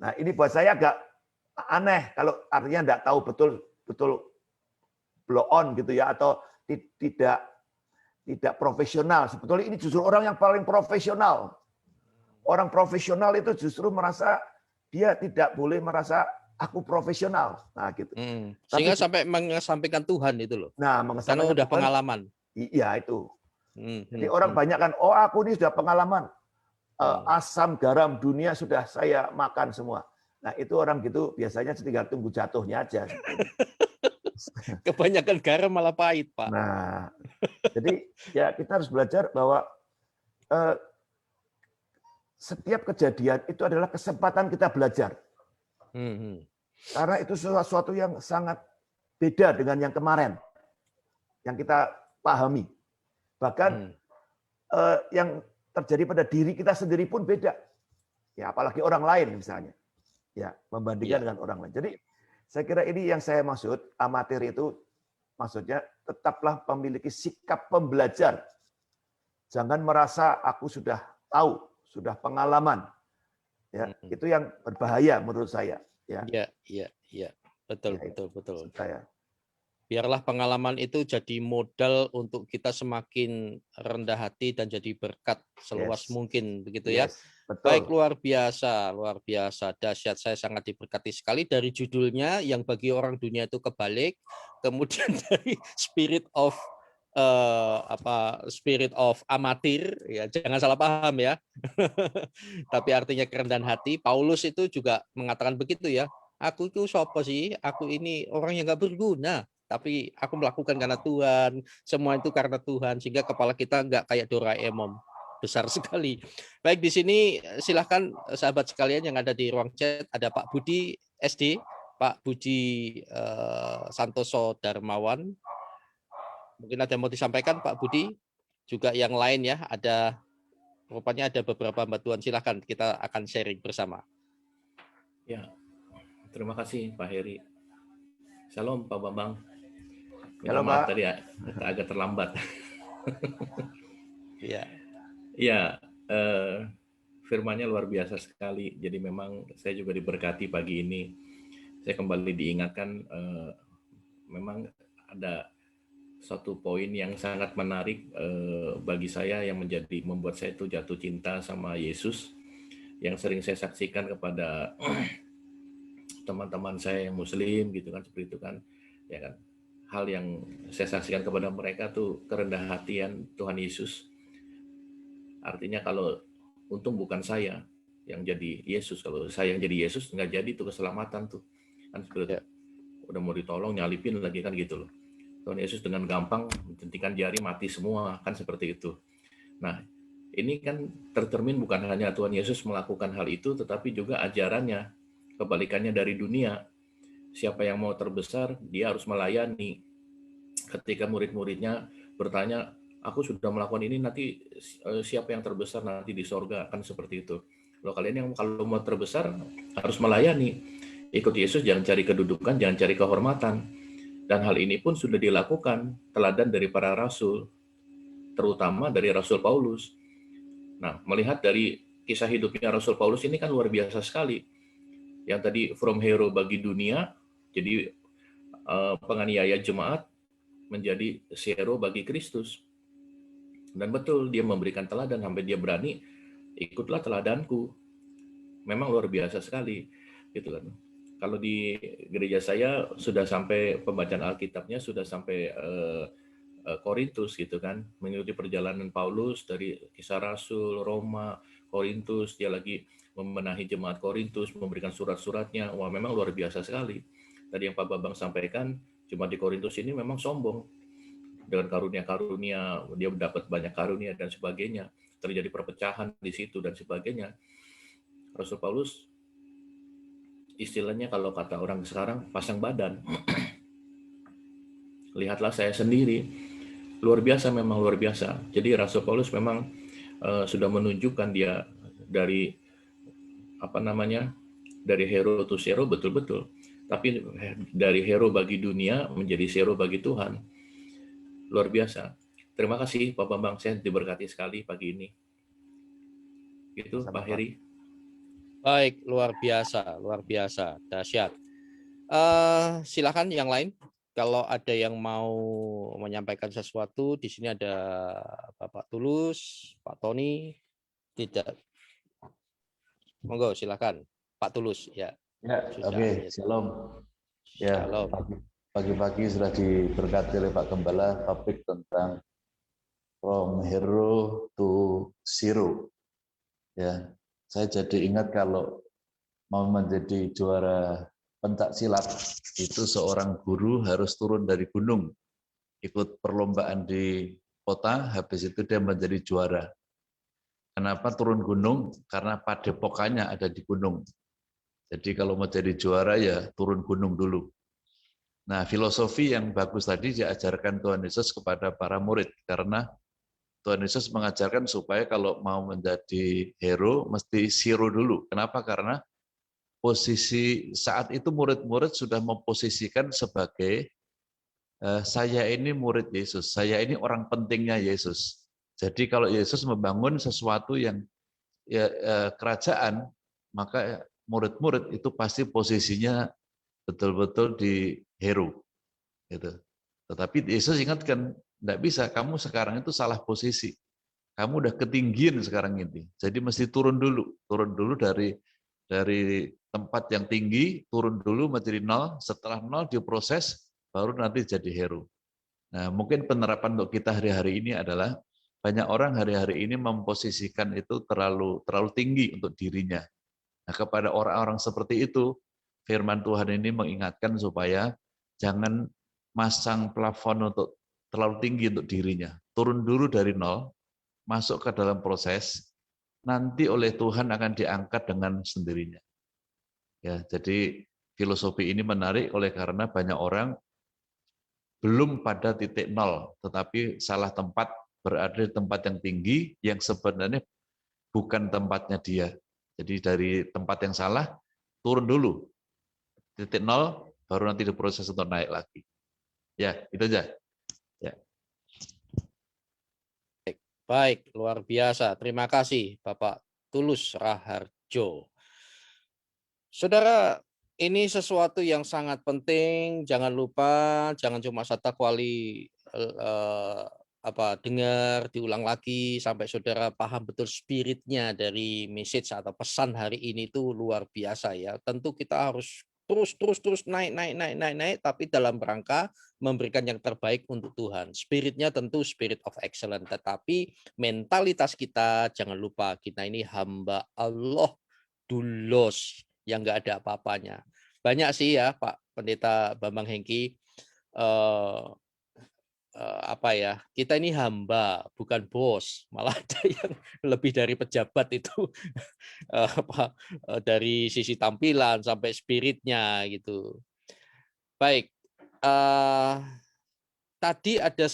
Nah, ini buat saya agak aneh kalau artinya enggak tahu betul blow on gitu ya, atau tidak profesional. Sebetulnya ini justru orang yang paling profesional. Orang profesional itu justru merasa dia tidak boleh merasa aku profesional. Nah, gitu. Sehingga sampai mengesampingkan Tuhan itu loh. Nah, karena udah Tuhan, pengalaman. Iya itu. Jadi orang banyak kan, oh aku ini sudah pengalaman. Asam garam dunia sudah saya makan semua. Nah, itu orang gitu biasanya tinggal tunggu jatuhnya aja. Kebanyakan garam malah pahit, Pak. Nah, jadi ya kita harus belajar bahwa setiap kejadian itu adalah kesempatan kita belajar. Karena itu sesuatu yang sangat beda dengan yang kemarin, yang kita pahami. Bahkan yang terjadi pada diri kita sendiri pun beda. Ya, apalagi orang lain misalnya. Ya, membandingkan dengan orang lain. Jadi saya kira ini yang saya maksud, amatir itu maksudnya tetaplah memiliki sikap pembelajar. Jangan merasa aku sudah tahu, sudah pengalaman. Ya, itu yang berbahaya menurut saya. Ya, betul. Saya. Biarlah pengalaman itu jadi modal untuk kita semakin rendah hati dan jadi berkat seluas mungkin, begitu ya. Betul. Baik, luar biasa, dahsyat. Saya sangat diberkati sekali dari judulnya yang bagi orang dunia itu kebalik, kemudian dari spirit of amatir, ya jangan salah paham ya. Tapi artinya kerendahan hati. Paulus itu juga mengatakan begitu ya. Aku itu siapa sih? Aku ini orang yang nggak berguna, tapi aku melakukan karena Tuhan. Semua itu karena Tuhan, sehingga kepala kita nggak kayak Doraemon. Besar sekali. Baik, di sini silahkan sahabat sekalian yang ada di ruang chat, ada Pak Budi SD, Pak Budi Santoso Darmawan. Mungkin ada yang mau disampaikan Pak Budi, juga yang lain ya, rupanya ada beberapa bantuan, silahkan kita akan sharing bersama. Ya, terima kasih Pak Heri. Shalom Pak Bambang. Minta maaf tadi ya, agak terlambat. Ya, firman-Nya luar biasa sekali. Jadi memang saya juga diberkati pagi ini. Saya kembali diingatkan, memang ada satu poin yang sangat menarik bagi saya yang membuat saya itu jatuh cinta sama Yesus, yang sering saya saksikan kepada teman-teman saya yang Muslim gitu kan, seperti itu kan, ya kan. Hal yang saya saksikan kepada mereka tuh kerendahan hatian Tuhan Yesus. Artinya kalau untung bukan saya yang jadi Yesus, kalau saya yang jadi Yesus nggak jadi tuh keselamatan tuh kan, seperti itu. Udah mau ditolong nyalipin lagi kan gitu loh. Tuhan Yesus dengan gampang menjentikan jari mati semua kan, seperti itu. Nah, ini kan tercermin bukan hanya Tuhan Yesus melakukan hal itu, tetapi juga ajarannya, kebalikannya dari dunia. Siapa yang mau terbesar, dia harus melayani. Ketika murid-muridnya bertanya, aku sudah melakukan ini, nanti siapa yang terbesar nanti di sorga, kan seperti itu. Loh, kalian yang kalau mau terbesar harus melayani. Ikut Yesus, jangan cari kedudukan, jangan cari kehormatan. Dan hal ini pun sudah dilakukan, teladan dari para rasul, terutama dari Rasul Paulus. Nah, melihat dari kisah hidupnya Rasul Paulus ini kan luar biasa sekali. Yang tadi from hero bagi dunia, jadi penganiaya jemaat, menjadi hero bagi Kristus. Dan betul, dia memberikan teladan sampai dia berani, ikutlah teladanku. Memang luar biasa sekali, gitu kan. Kalau di gereja saya sudah sampai pembacaan Alkitabnya sudah sampai Korintus gitu kan, mengikuti perjalanan Paulus dari Kisah Rasul, Roma, Korintus, dia lagi membenahi jemaat Korintus, memberikan surat-suratnya. Wah, memang luar biasa sekali. Tadi yang Pak Bambang sampaikan, jemaat di Korintus ini memang sombong. Dengan karunia-karunia, dia dapat banyak karunia dan sebagainya. Terjadi perpecahan di situ dan sebagainya. Rasul Paulus istilahnya kalau kata orang sekarang pasang badan. Lihatlah saya sendiri, luar biasa, memang luar biasa. Jadi Rasul Paulus memang sudah menunjukkan dia dari dari hero to zero, betul-betul. Tapi dari hero bagi dunia menjadi zero bagi Tuhan. Luar biasa. Terima kasih Pak Bambang, saya diberkati sekali pagi ini. Itu Pak Heri. Baik, luar biasa, dahsyat. Silakan yang lain. Kalau ada yang mau menyampaikan sesuatu, di sini ada Bapak Tulus, Pak Tony. Tidak. Monggo, silakan. Pak Tulus, ya. Oke. Shalom. Ya, pagi-pagi sudah diberkati oleh Pak Gembala, topik tentang from hero to zero. Ya, saya jadi ingat kalau mau menjadi juara pencak silat, itu seorang guru harus turun dari gunung, ikut perlombaan di kota, habis itu dia menjadi juara. Kenapa turun gunung? Karena padepokannya ada di gunung. Jadi kalau mau jadi juara ya turun gunung dulu. Nah, filosofi yang bagus tadi diajarkan Tuhan Yesus kepada para murid, karena Tuhan Yesus mengajarkan supaya kalau mau menjadi hero mesti zero dulu. Kenapa? Karena posisi saat itu murid-murid sudah memposisikan sebagai saya ini murid Yesus, saya ini orang pentingnya Yesus. Jadi kalau Yesus membangun sesuatu yang kerajaan, maka murid-murid itu pasti posisinya betul-betul di hero. Gitu. Tetapi Yesus ingatkan, tidak bisa, kamu sekarang itu salah posisi. Kamu udah ketinggian sekarang ini. Jadi mesti turun dulu dari tempat yang tinggi, turun dulu menjadi nol, setelah nol diproses, baru nanti jadi hero. Nah, mungkin penerapan untuk kita hari-hari ini adalah banyak orang hari-hari ini memposisikan itu terlalu tinggi untuk dirinya. Nah, kepada orang-orang seperti itu, firman Tuhan ini mengingatkan supaya jangan masang plafon untuk terlalu tinggi untuk dirinya. Turun dulu dari nol, masuk ke dalam proses, nanti oleh Tuhan akan diangkat dengan sendirinya. Ya, jadi filosofi ini menarik oleh karena banyak orang belum pada titik nol, tetapi salah tempat, berada di tempat yang tinggi, yang sebenarnya bukan tempatnya dia. Jadi dari tempat yang salah, turun dulu. Titik nol, baru nanti diproses untuk naik lagi. Ya, itu aja. Ya. Baik, luar biasa. Terima kasih Bapak Tulus Raharjo. Saudara, ini sesuatu yang sangat penting. Jangan lupa, jangan cuma satu kali dengar, diulang lagi sampai saudara paham betul spiritnya dari message atau pesan hari ini itu luar biasa ya. Tentu kita harus terus naik, tapi dalam rangka memberikan yang terbaik untuk Tuhan. Spiritnya tentu spirit of excellence, tetapi mentalitas kita jangan lupa kita ini hamba Allah, dulos, yang nggak ada apa-apanya. Banyak sih ya Pak Pendeta Bambang Hengki, kita ini hamba bukan bos, malah ada yang lebih dari pejabat itu dari sisi tampilan sampai spiritnya gitu. Baik, tadi ada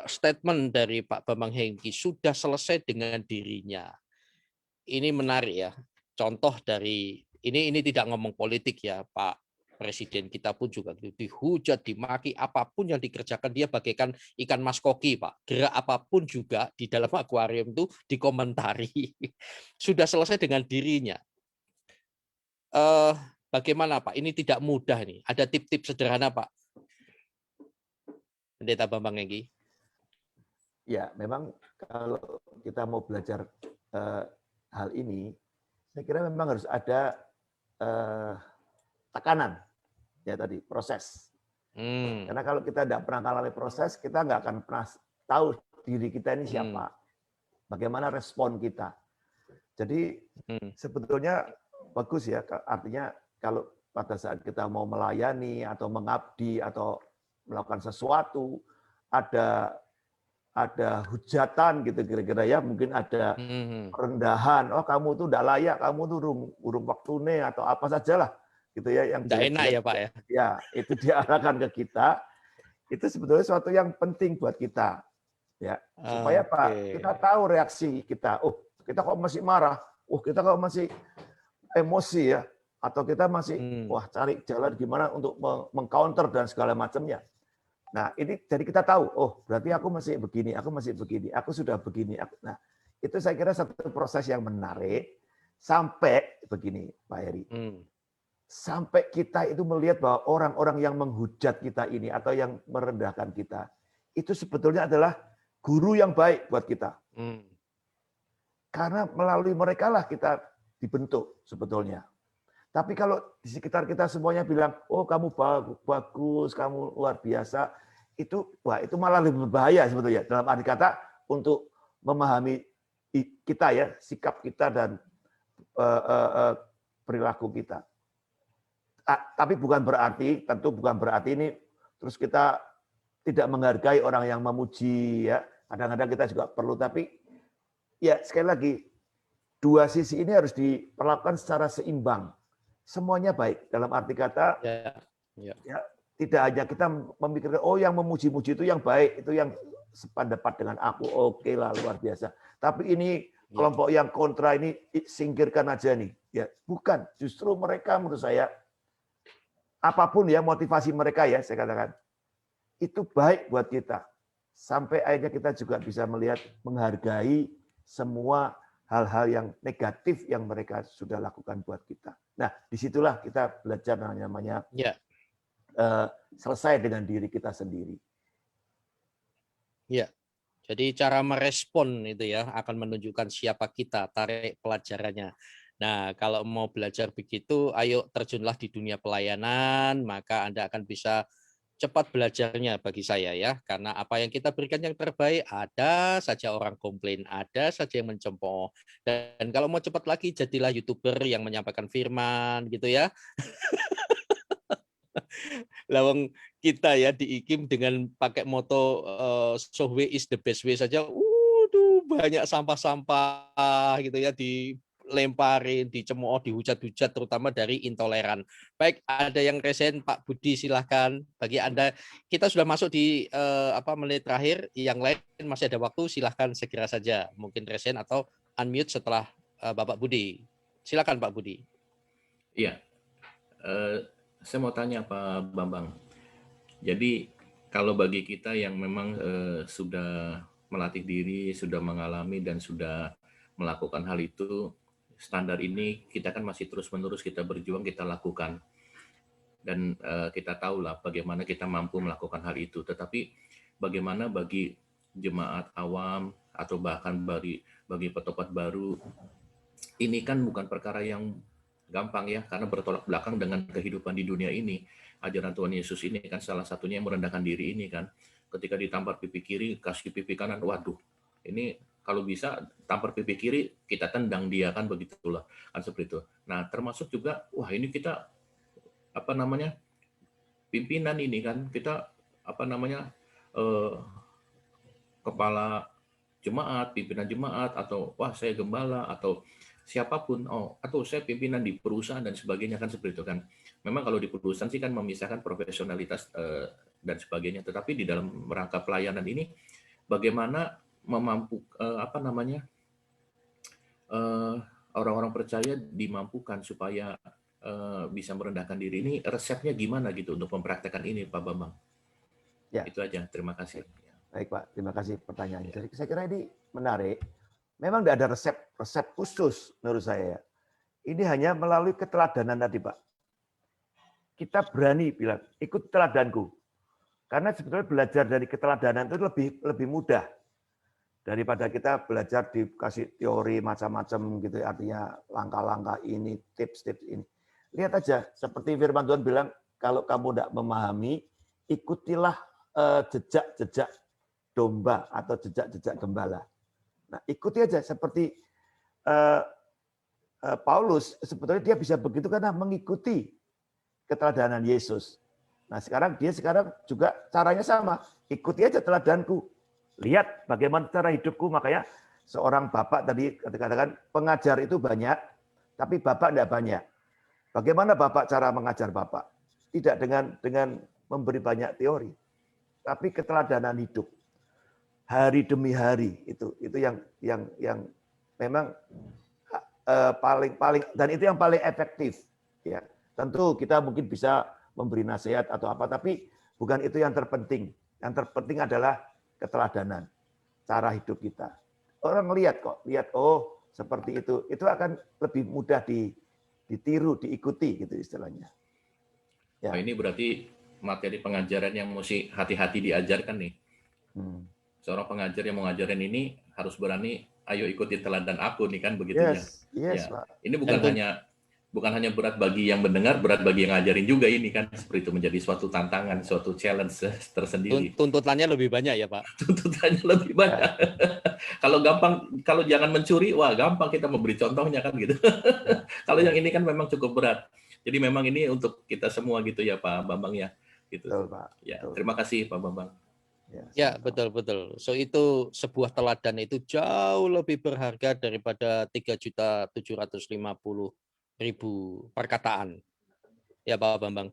statement dari Pak Bambang Hengki, sudah selesai dengan dirinya. Ini menarik ya, contoh dari ini tidak ngomong politik ya, Pak Presiden kita pun juga dihujat, dimaki, apapun yang dikerjakan dia bagaikan ikan mas koki, Pak. Gerak apapun juga di dalam akuarium itu dikomentari. Sudah selesai dengan dirinya. Bagaimana Pak? Ini tidak mudah nih. Ada tip-tip sederhana Pak. Pendeta Bambang Hengki. Ya, memang kalau kita mau belajar hal ini, saya kira memang harus ada tekanan. Ya tadi, proses. Karena kalau kita tidak pernah mengalami proses, kita nggak akan pernah tahu diri kita ini siapa. Bagaimana respon kita. Jadi sebetulnya bagus ya, artinya kalau pada saat kita mau melayani atau mengabdi atau melakukan sesuatu, ada hujatan gitu kira-kira ya, mungkin ada rendahan, oh kamu tuh tidak layak, kamu tuh urung waktune atau apa sajalah gitu ya, yang tidak enak ya Pak ya. Ya, itu diarahkan ke kita. Itu sebetulnya sesuatu yang penting buat kita. Ya, supaya Pak, kita tahu reaksi kita. Oh, kita kok masih marah. Oh, kita kok masih emosi ya, atau kita masih wah cari jalan gimana untuk mengcounter dan segala macamnya. Nah, ini jadi kita tahu, oh berarti aku masih begini, aku sudah begini. Nah, itu saya kira satu proses yang menarik sampai begini, Pak Heri. Sampai kita itu melihat bahwa orang-orang yang menghujat kita ini atau yang merendahkan kita, itu sebetulnya adalah guru yang baik buat kita. Karena melalui mereka lah kita dibentuk sebetulnya. Tapi kalau di sekitar kita semuanya bilang, oh kamu bagus, kamu luar biasa, itu malah lebih berbahaya sebetulnya. Dalam arti kata untuk memahami kita ya, sikap kita dan perilaku kita. Tapi tentu bukan berarti ini terus kita tidak menghargai orang yang memuji ya. Kadang-kadang kita juga perlu, tapi ya sekali lagi dua sisi ini harus diperlakukan secara seimbang. Semuanya baik dalam arti kata Ya. ya, tidak hanya kita memikirkan oh yang memuji-muji itu yang baik, itu yang sependapat dengan aku, oke lah luar biasa. Tapi ini kelompok yang kontra ini singkirkan aja nih. Ya, bukan, justru mereka menurut saya apapun ya motivasi mereka ya saya katakan itu baik buat kita. Sampai akhirnya kita juga bisa melihat menghargai semua hal-hal yang negatif yang mereka sudah lakukan buat kita. Nah, disitulah kita belajar namanya selesai dengan diri kita sendiri. Ya, jadi cara merespon itu ya akan menunjukkan siapa kita, tarik pelajarannya. Nah, kalau mau belajar begitu, ayo terjunlah di dunia pelayanan, maka Anda akan bisa cepat belajarnya bagi saya ya, karena apa yang kita berikan yang terbaik, ada saja orang komplain, ada saja yang mencemooh. Dan kalau mau cepat lagi, jadilah YouTuber yang menyampaikan firman gitu ya. Lawang kita ya di IKIM dengan pakai moto Sohwe is the best way saja, banyak sampah-sampah gitu ya dilemparin, dicemooh, dihujat-hujat terutama dari intoleran. Baik, ada yang resen Pak Budi silahkan. Bagi Anda kita sudah masuk di menit terakhir, yang lain masih ada waktu, silahkan segera saja. Mungkin resen atau unmute setelah Bapak Budi. Silakan Pak Budi. Iya. Saya mau tanya Pak Bambang. Jadi kalau bagi kita yang memang sudah melatih diri, sudah mengalami dan sudah melakukan hal itu, standar ini kita kan masih terus-menerus kita berjuang, kita lakukan. Dan kita tahulah bagaimana kita mampu melakukan hal itu. Tetapi bagaimana bagi jemaat awam atau bahkan bagi petobat baru, ini kan bukan perkara yang gampang ya, karena bertolak belakang dengan kehidupan di dunia ini. Ajaran Tuhan Yesus ini kan salah satunya yang merendahkan diri ini kan. Ketika ditampar pipi kiri, kasih pipi kanan, waduh. Ini kalau bisa tampar pipi kiri, kita tendang dia kan, begitulah. Kan seperti itu. Nah, termasuk juga, ini kita, pimpinan ini kan, kita, kepala jemaat, pimpinan jemaat, atau saya gembala, atau siapapun, atau saya pimpinan di perusahaan dan sebagainya kan seperti itu kan. Memang kalau di perusahaan sih kan memisahkan profesionalitas dan sebagainya, tetapi di dalam rangka pelayanan ini bagaimana orang-orang percaya dimampukan supaya bisa merendahkan diri. Ini resepnya gimana gitu untuk mempraktekkan ini Pak Bambang? Ya. Itu aja, terima kasih. Baik Pak, terima kasih pertanyaannya. Jadi saya kira ini menarik. Memang tidak ada resep khusus menurut saya. Ini hanya melalui keteladanan tadi Pak. Kita berani bilang, ikut teladanku. Karena sebetulnya belajar dari keteladanan itu lebih mudah daripada kita belajar dikasih teori macam-macam gitu, artinya langkah-langkah ini, tips-tips ini. Lihat aja, seperti firman Tuhan bilang, kalau kamu tidak memahami, ikutilah jejak-jejak domba atau jejak-jejak gembala. Nah, ikuti aja seperti Paulus, sebetulnya dia bisa begitu karena mengikuti keteladanan Yesus. Nah, dia sekarang juga caranya sama, ikuti aja teladanku. Lihat bagaimana cara hidupku, makanya seorang bapak tadi katakan pengajar itu banyak, tapi bapak tidak banyak. Bagaimana bapak cara mengajar bapak? Tidak dengan memberi banyak teori, tapi keteladanan hidup. Hari demi hari itu yang memang paling dan itu yang paling efektif ya. Tentu kita mungkin bisa memberi nasihat atau apa, tapi bukan itu yang terpenting. Yang terpenting adalah keteladanan cara hidup kita. Orang lihat seperti itu akan lebih mudah ditiru, diikuti gitu istilahnya. Ya. Nah, ini berarti materi pengajaran yang mesti hati-hati diajarkan nih. Seorang pengajar yang mau ngajarin ini harus berani, ayo ikuti teladan aku nih kan begitu ya. Yes, Pak. Ini bukan hanya bukan hanya berat bagi yang mendengar, berat bagi yang ngajarin juga ini kan. Seperti itu menjadi suatu tantangan, suatu challenge tersendiri. Tuntutannya lebih banyak ya Pak? Tuntutannya lebih banyak. Kalau gampang, kalau jangan mencuri, wah gampang kita memberi contohnya kan gitu. Kalau yang ini kan memang cukup berat. Jadi memang ini untuk kita semua gitu ya Pak Bambang ya. Gitu. Betul, Pak. Ya, Betul. terima kasih Pak Bambang. Ya, betul-betul. So itu sebuah teladan itu jauh lebih berharga daripada 3.750.000 perkataan. Ya Pak Bambang.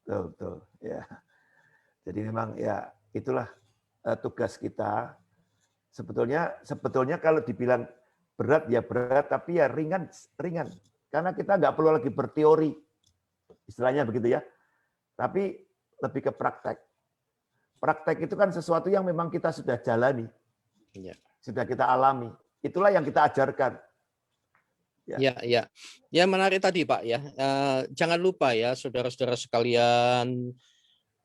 Betul, betul. Ya. Jadi memang ya itulah tugas kita. Sebetulnya kalau dibilang berat ya berat, tapi ya ringan. Karena kita nggak perlu lagi berteori, istilahnya begitu ya. Tapi lebih ke praktek. Praktek itu kan sesuatu yang memang kita sudah jalani, sudah kita alami. Itulah yang kita ajarkan. Ya menarik tadi Pak ya. Jangan lupa ya saudara-saudara sekalian,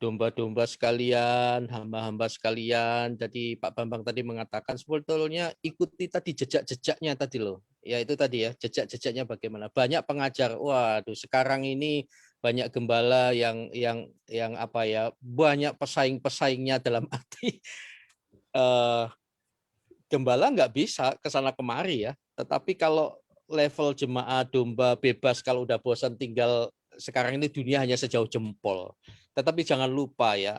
domba-domba sekalian, hamba-hamba sekalian. Jadi Pak Bambang tadi mengatakan sebetulnya ikuti tadi jejak-jejaknya tadi loh. Ya itu tadi ya, jejak-jejaknya bagaimana. Banyak pengajar. Waduh, sekarang ini banyak gembala yang apa ya, banyak pesaing-pesaingnya dalam arti gembala nggak bisa kesana kemari ya. Tetapi kalau level jemaah domba bebas, kalau udah bosan tinggal, sekarang ini dunia hanya sejauh jempol. Tetapi jangan lupa ya,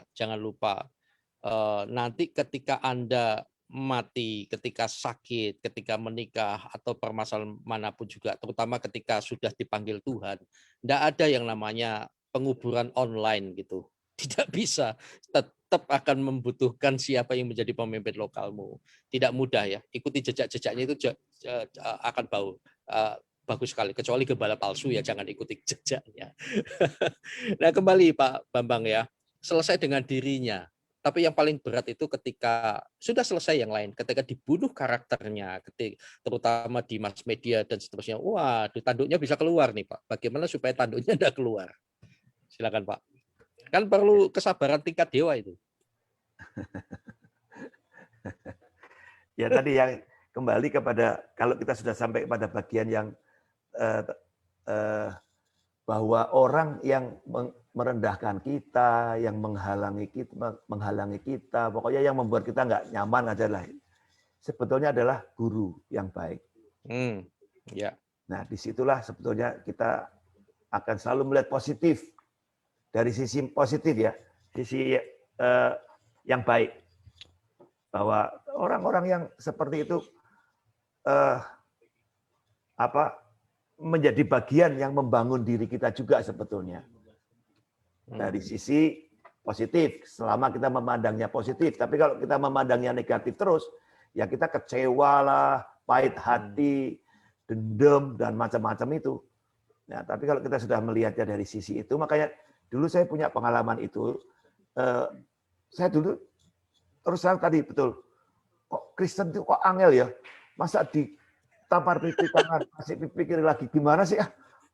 nanti ketika Anda mati, ketika sakit, ketika menikah, atau permasalahan manapun juga, terutama ketika sudah dipanggil Tuhan, tidak ada yang namanya penguburan online gitu. Tidak bisa, tetap akan membutuhkan siapa yang menjadi pemimpin lokalmu. Tidak mudah ya, ikuti jejak-jejaknya itu akan bagus sekali. Kecuali gembala palsu ya jangan ikuti jejaknya. Nah kembali Pak Bambang ya, selesai dengan dirinya. Tapi yang paling berat itu ketika sudah selesai yang lain, ketika dibunuh karakternya, terutama di mass media dan seterusnya. Wah, tanduknya bisa keluar nih Pak. Bagaimana supaya tanduknya tidak keluar? Silakan Pak. Kan perlu kesabaran tingkat dewa itu. Ya tadi yang kembali kepada, kalau kita sudah sampai pada bagian yang bahwa orang yang merendahkan kita, yang menghalangi kita, pokoknya yang membuat kita nggak nyaman aja lah. Sebetulnya adalah guru yang baik. Ya. Nah, disitulah sebetulnya kita akan selalu melihat positif, dari sisi positif ya, sisi yang baik, bahwa orang-orang yang seperti itu menjadi bagian yang membangun diri kita juga sebetulnya. Dari sisi positif, selama kita memandangnya positif. Tapi kalau kita memandangnya negatif terus, ya kita kecewa lah, pahit hati, dendam, dan macam-macam itu. Nah, tapi kalau kita sudah melihatnya dari sisi itu, makanya dulu saya punya pengalaman itu. Saya dulu, terus terang tadi, betul, kok Kristen itu kok angel ya? Masa ditampar pipi kanan, masih pikir lagi, gimana sih?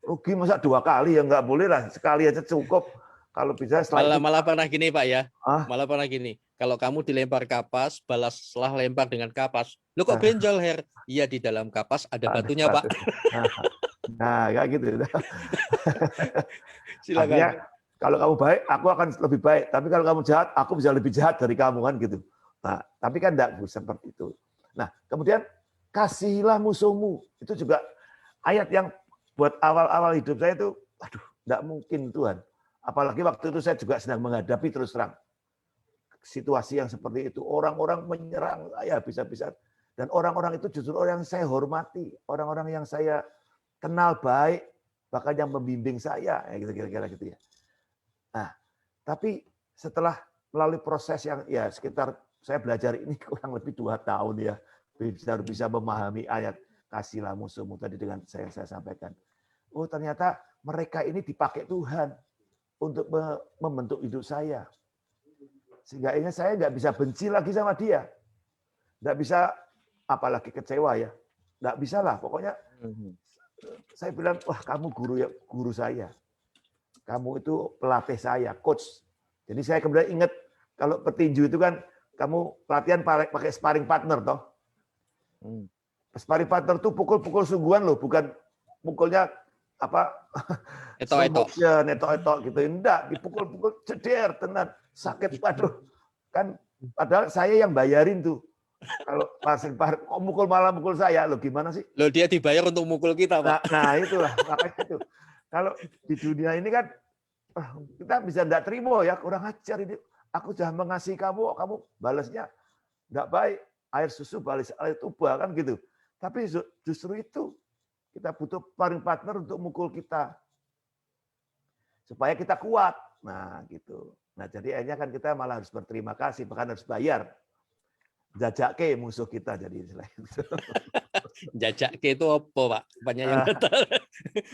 Rugi masa 2 kali, ya nggak boleh lah, sekali aja cukup. Kalau bisa malah pernah gini Pak ya, malah pernah gini, kalau kamu dilempar kapas, balaslah lempar dengan kapas. Lu kok benjol Her? Iya, di dalam kapas ada batunya Pak. Nah kayak gitu. Silakan. Artinya, kalau kamu baik, aku akan lebih baik. Tapi kalau kamu jahat, aku bisa lebih jahat dari kamu kan gitu. Nah, tapi kan enggak seperti itu. Nah, kemudian kasihilah musuhmu. Itu juga ayat yang buat awal-awal hidup saya itu, aduh, enggak mungkin Tuhan. Apalagi waktu itu saya juga sedang menghadapi terus terang situasi yang seperti itu. Orang-orang menyerang saya bisa-bisa. Dan orang-orang itu justru orang yang saya hormati, orang-orang yang saya kenal baik, bahkan yang membimbing saya, gitu kira-kira gitu ya. Nah, tapi setelah melalui proses yang ya sekitar saya belajar ini kurang lebih 2 tahun ya, bisa memahami ayat kasihlah musuhmu tadi dengan saya sampaikan. Oh ternyata mereka ini dipakai Tuhan untuk membentuk hidup saya. Sehingga ini saya nggak bisa benci lagi sama dia. Nggak bisa apalagi kecewa ya. Nggak bisa lah. Pokoknya saya bilang, wah kamu guru saya. Kamu itu pelatih saya, coach. Jadi saya kemudian ingat kalau petinju itu kan kamu pelatihan pakai sparring partner toh. sparring partner tuh pukul-pukul sungguhan loh, bukan pukulnya apa slow Etok-etok. motion, etok-etok gitu. Enggak, dipukul-pukul ceder tenan, sakit waduh. Kan padahal saya yang bayarin tuh. Kalau sparring partner kok malah mukul saya, loh gimana sih? Loh, dia dibayar untuk mukul kita, Pak. Nah itulah makanya itu. Kalau di dunia ini kan kita bisa enggak terima ya, kurang ajar ini. Aku sudah mengasihi kamu, kamu balasnya enggak baik. Air susu balas air tuba kan gitu. Tapi justru itu kita butuh sparring partner untuk mukul kita supaya kita kuat. Nah gitu. Nah jadi akhirnya kan kita malah harus berterima kasih, bahkan harus bayar. Jajake musuh kita jadi istilah itu. Jajake itu apa, Pak? Banyak yang nggak tahu.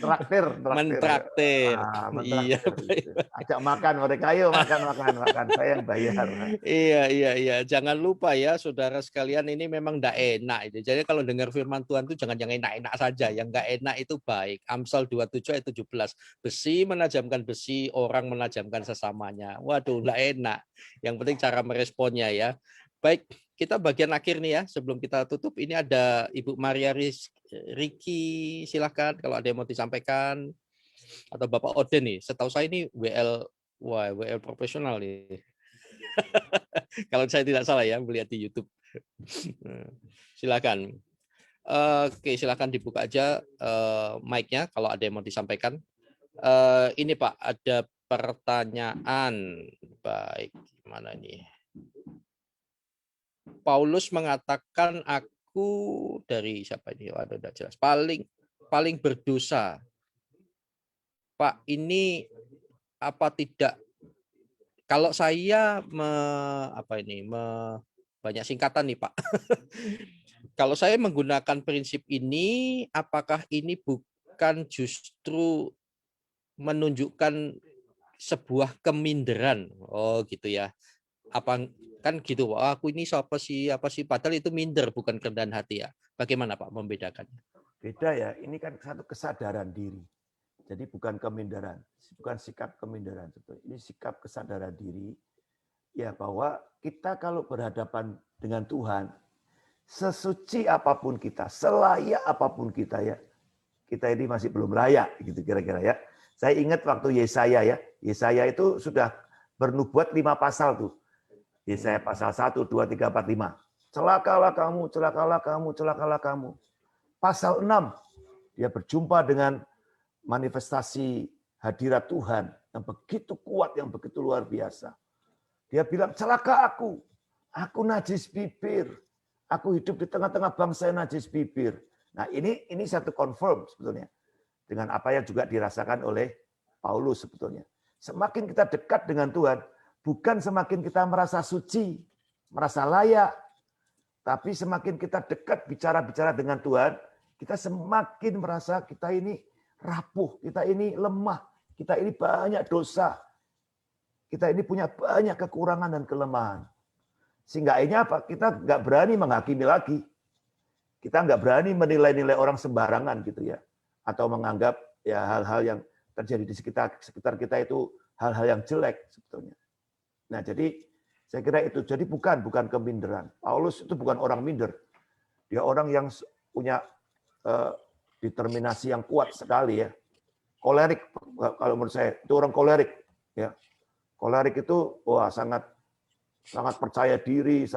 Traktir. Mentraktir. Iya, Gitu. Ajak makan mereka, ayo makan. Saya yang bayar. Iya. Jangan lupa ya, saudara sekalian, ini memang tidak enak. Jadi kalau dengar firman Tuhan itu jangan yang enak-enak saja. Yang nggak enak itu baik. Amsal 27 ayat 17. Besi menajamkan besi, orang menajamkan sesamanya. Waduh, nggak enak. Yang penting cara meresponnya ya. Baik, kita bagian akhir nih ya. Sebelum kita tutup, ini ada Ibu Maria Riki. Silahkan kalau ada yang mau disampaikan. Atau Bapak Oden nih. Setahu saya ini WL profesional nih. Kalau saya tidak salah ya, melihat di YouTube. Silakan. Oke, silakan dibuka aja mic-nya kalau ada yang mau disampaikan. Ini Pak, ada pertanyaan. Baik, gimana nih? Paulus mengatakan aku dari siapa ini? Waduh, tidak jelas. Paling berdosa. Pak, ini apa tidak? Kalau saya banyak singkatan nih Pak. Kalau saya menggunakan prinsip ini, apakah ini bukan justru menunjukkan sebuah keminderan? Oh gitu ya. Apa kan gitu? Aku ini apa sih? Padahal itu minder, bukan kerendahan hati ya. Bagaimana Pak membedakannya? Beda ya. Ini kan satu kesadaran diri. Jadi bukan keminderan, bukan sikap keminderan. Ini sikap kesadaran diri. Ya bahwa kita kalau berhadapan dengan Tuhan, sesuci apapun kita, selayak apapun kita ya, kita ini masih belum layak, gitu kira-kira ya. Saya ingat waktu Yesaya ya, Yesaya itu sudah bernubuat 5 pasal tuh. Yesaya pasal 1, 2, 3, 4, 5. Celakalah kamu, celakalah kamu, celakalah kamu. Pasal 6, dia berjumpa dengan manifestasi hadirat Tuhan yang begitu kuat, yang begitu luar biasa. Dia bilang, celaka aku najis bibir. Aku hidup di tengah-tengah bangsa yang najis bibir. Nah ini satu confirm sebetulnya. Dengan apa yang juga dirasakan oleh Paulus sebetulnya. Semakin kita dekat dengan Tuhan, bukan semakin kita merasa suci, merasa layak. Tapi semakin kita dekat bicara-bicara dengan Tuhan, kita semakin merasa kita ini rapuh, kita ini lemah, kita ini banyak dosa, kita ini punya banyak kekurangan dan kelemahan. Sehingga akhirnya apa? Kita nggak berani menghakimi lagi. Kita nggak berani menilai-nilai orang sembarangan gitu ya, atau menganggap ya hal-hal yang terjadi di sekitar kita itu hal-hal yang jelek sebetulnya. Nah jadi saya kira itu. Jadi bukan keminderan. Paulus itu bukan orang minder. Dia orang yang punya determinasi yang kuat sekali ya. Kolerik kalau menurut saya itu orang kolerik ya. Kolerik itu sangat percaya diri,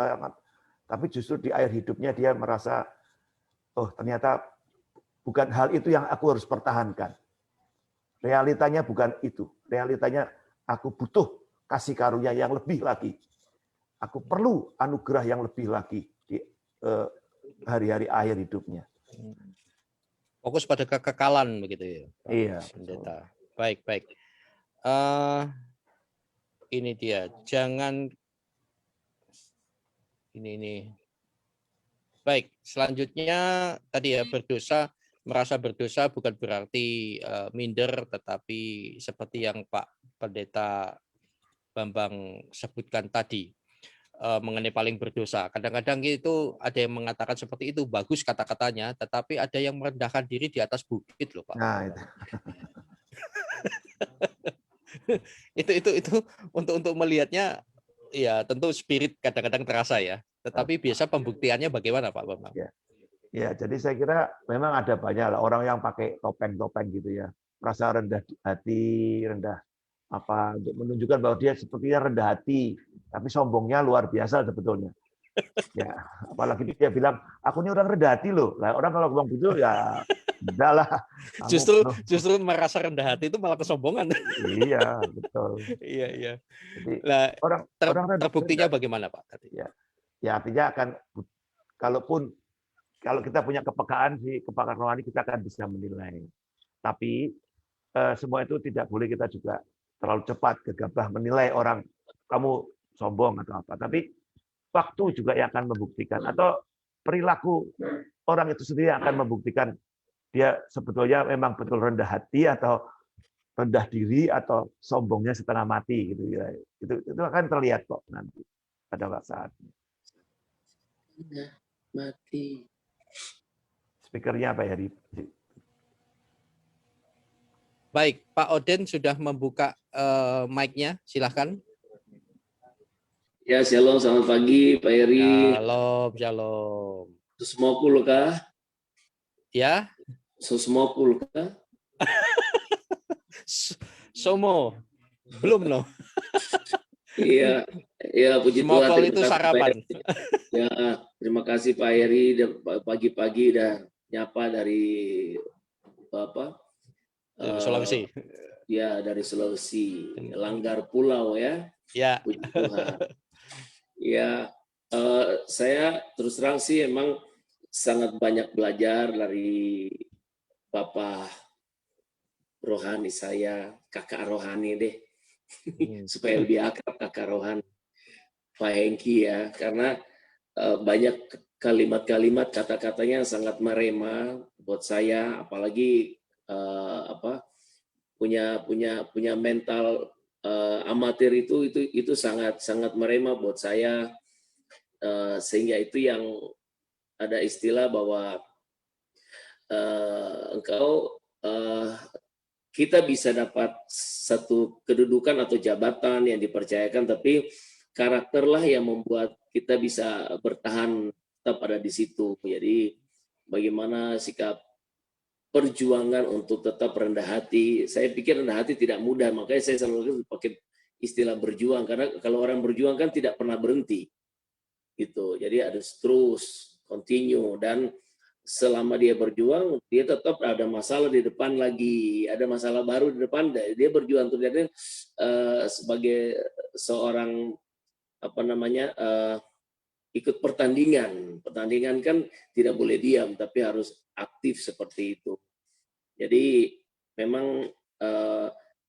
tapi justru di akhir hidupnya dia merasa ternyata bukan hal itu yang aku harus pertahankan. Realitanya bukan itu. Realitanya aku butuh kasih karunia yang lebih lagi. Aku perlu anugerah yang lebih lagi di hari-hari akhir hidupnya. Fokus pada kekekalan begitu ya, Pak Iya, Pendeta. Baik. Ini dia, jangan ini. Baik, selanjutnya tadi ya merasa berdosa bukan berarti minder, tetapi seperti yang Pak Pendeta Bambang sebutkan tadi. Mengenai paling berdosa. Kadang-kadang itu ada yang mengatakan seperti itu, bagus kata-katanya, tetapi ada yang merendahkan diri di atas bukit loh Pak. Nah, itu untuk melihatnya ya tentu spirit kadang-kadang terasa ya. Tetapi biasa pembuktiannya bagaimana Pak Bambang? Ya. Ya, jadi saya kira memang ada banyak lah orang yang pakai topeng-topeng gitu ya, merasa rendah hati, rendah apa untuk menunjukkan bahwa dia sepertinya rendah hati, tapi sombongnya luar biasa sebetulnya. Ya, apalagi dia bilang, aku ini orang rendah hati loh. Lah orang kalau ngomong gitu ya enggak lah. Kamu Justru merasa rendah hati itu malah kesombongan. iya, betul. Iya, iya. Jadi Nah, orang terbuktinya rendah, bagaimana, Pak? ya, ya artinya akan kalau kita punya kepekaan rohani kita akan bisa menilai. Tapi semua itu tidak boleh kita juga terlalu cepat gegabah menilai orang kamu sombong atau apa. Tapi waktu juga yang akan membuktikan atau perilaku orang itu sendiri yang akan membuktikan dia sebetulnya memang betul rendah hati atau rendah diri atau sombongnya setengah mati gitu ya. Itu akan terlihat kok nanti pada saatnya. Mati. Speakernya apa ya? Baik, Pak Oden sudah membuka mic-nya, silahkan. Ya, shalom, selamat pagi Pak Heri. Shalom, shalom. Susmopul kah? Ya, Susmopul kah? Somo, belum loh. Iya, ya puji Tuhan. Smokol itu sarapan. Ya, terima kasih Pak Heri. Pagi-pagi udah nyapa dari apa? Sulawesi. Ya, dari Sulawesi, Langgar Pulau ya. Ya. Puji Tuhan. Ya, saya terus terang sih emang sangat banyak belajar dari Bapak rohani saya, kakak rohani deh. Supaya lebih akrab kakak rohani. Pak Hengki ya, karena banyak kalimat-kalimat kata-katanya sangat merema buat saya, apalagi punya mental amatir itu sangat merema buat saya, sehingga itu yang ada istilah bahwa kita bisa dapat satu kedudukan atau jabatan yang dipercayakan, tapi karakterlah yang membuat kita bisa bertahan tetap ada di situ. Jadi bagaimana sikap perjuangan untuk tetap rendah hati. Saya pikir rendah hati tidak mudah, makanya saya selalu pakai istilah berjuang, karena kalau orang berjuang kan tidak pernah berhenti. Gitu. Jadi harus terus continue, dan selama dia berjuang, dia tetap ada masalah di depan lagi, ada masalah baru di depan, dia berjuang untuk jadi sebagai seorang ikut pertandingan kan tidak boleh diam, tapi harus aktif seperti itu. Jadi memang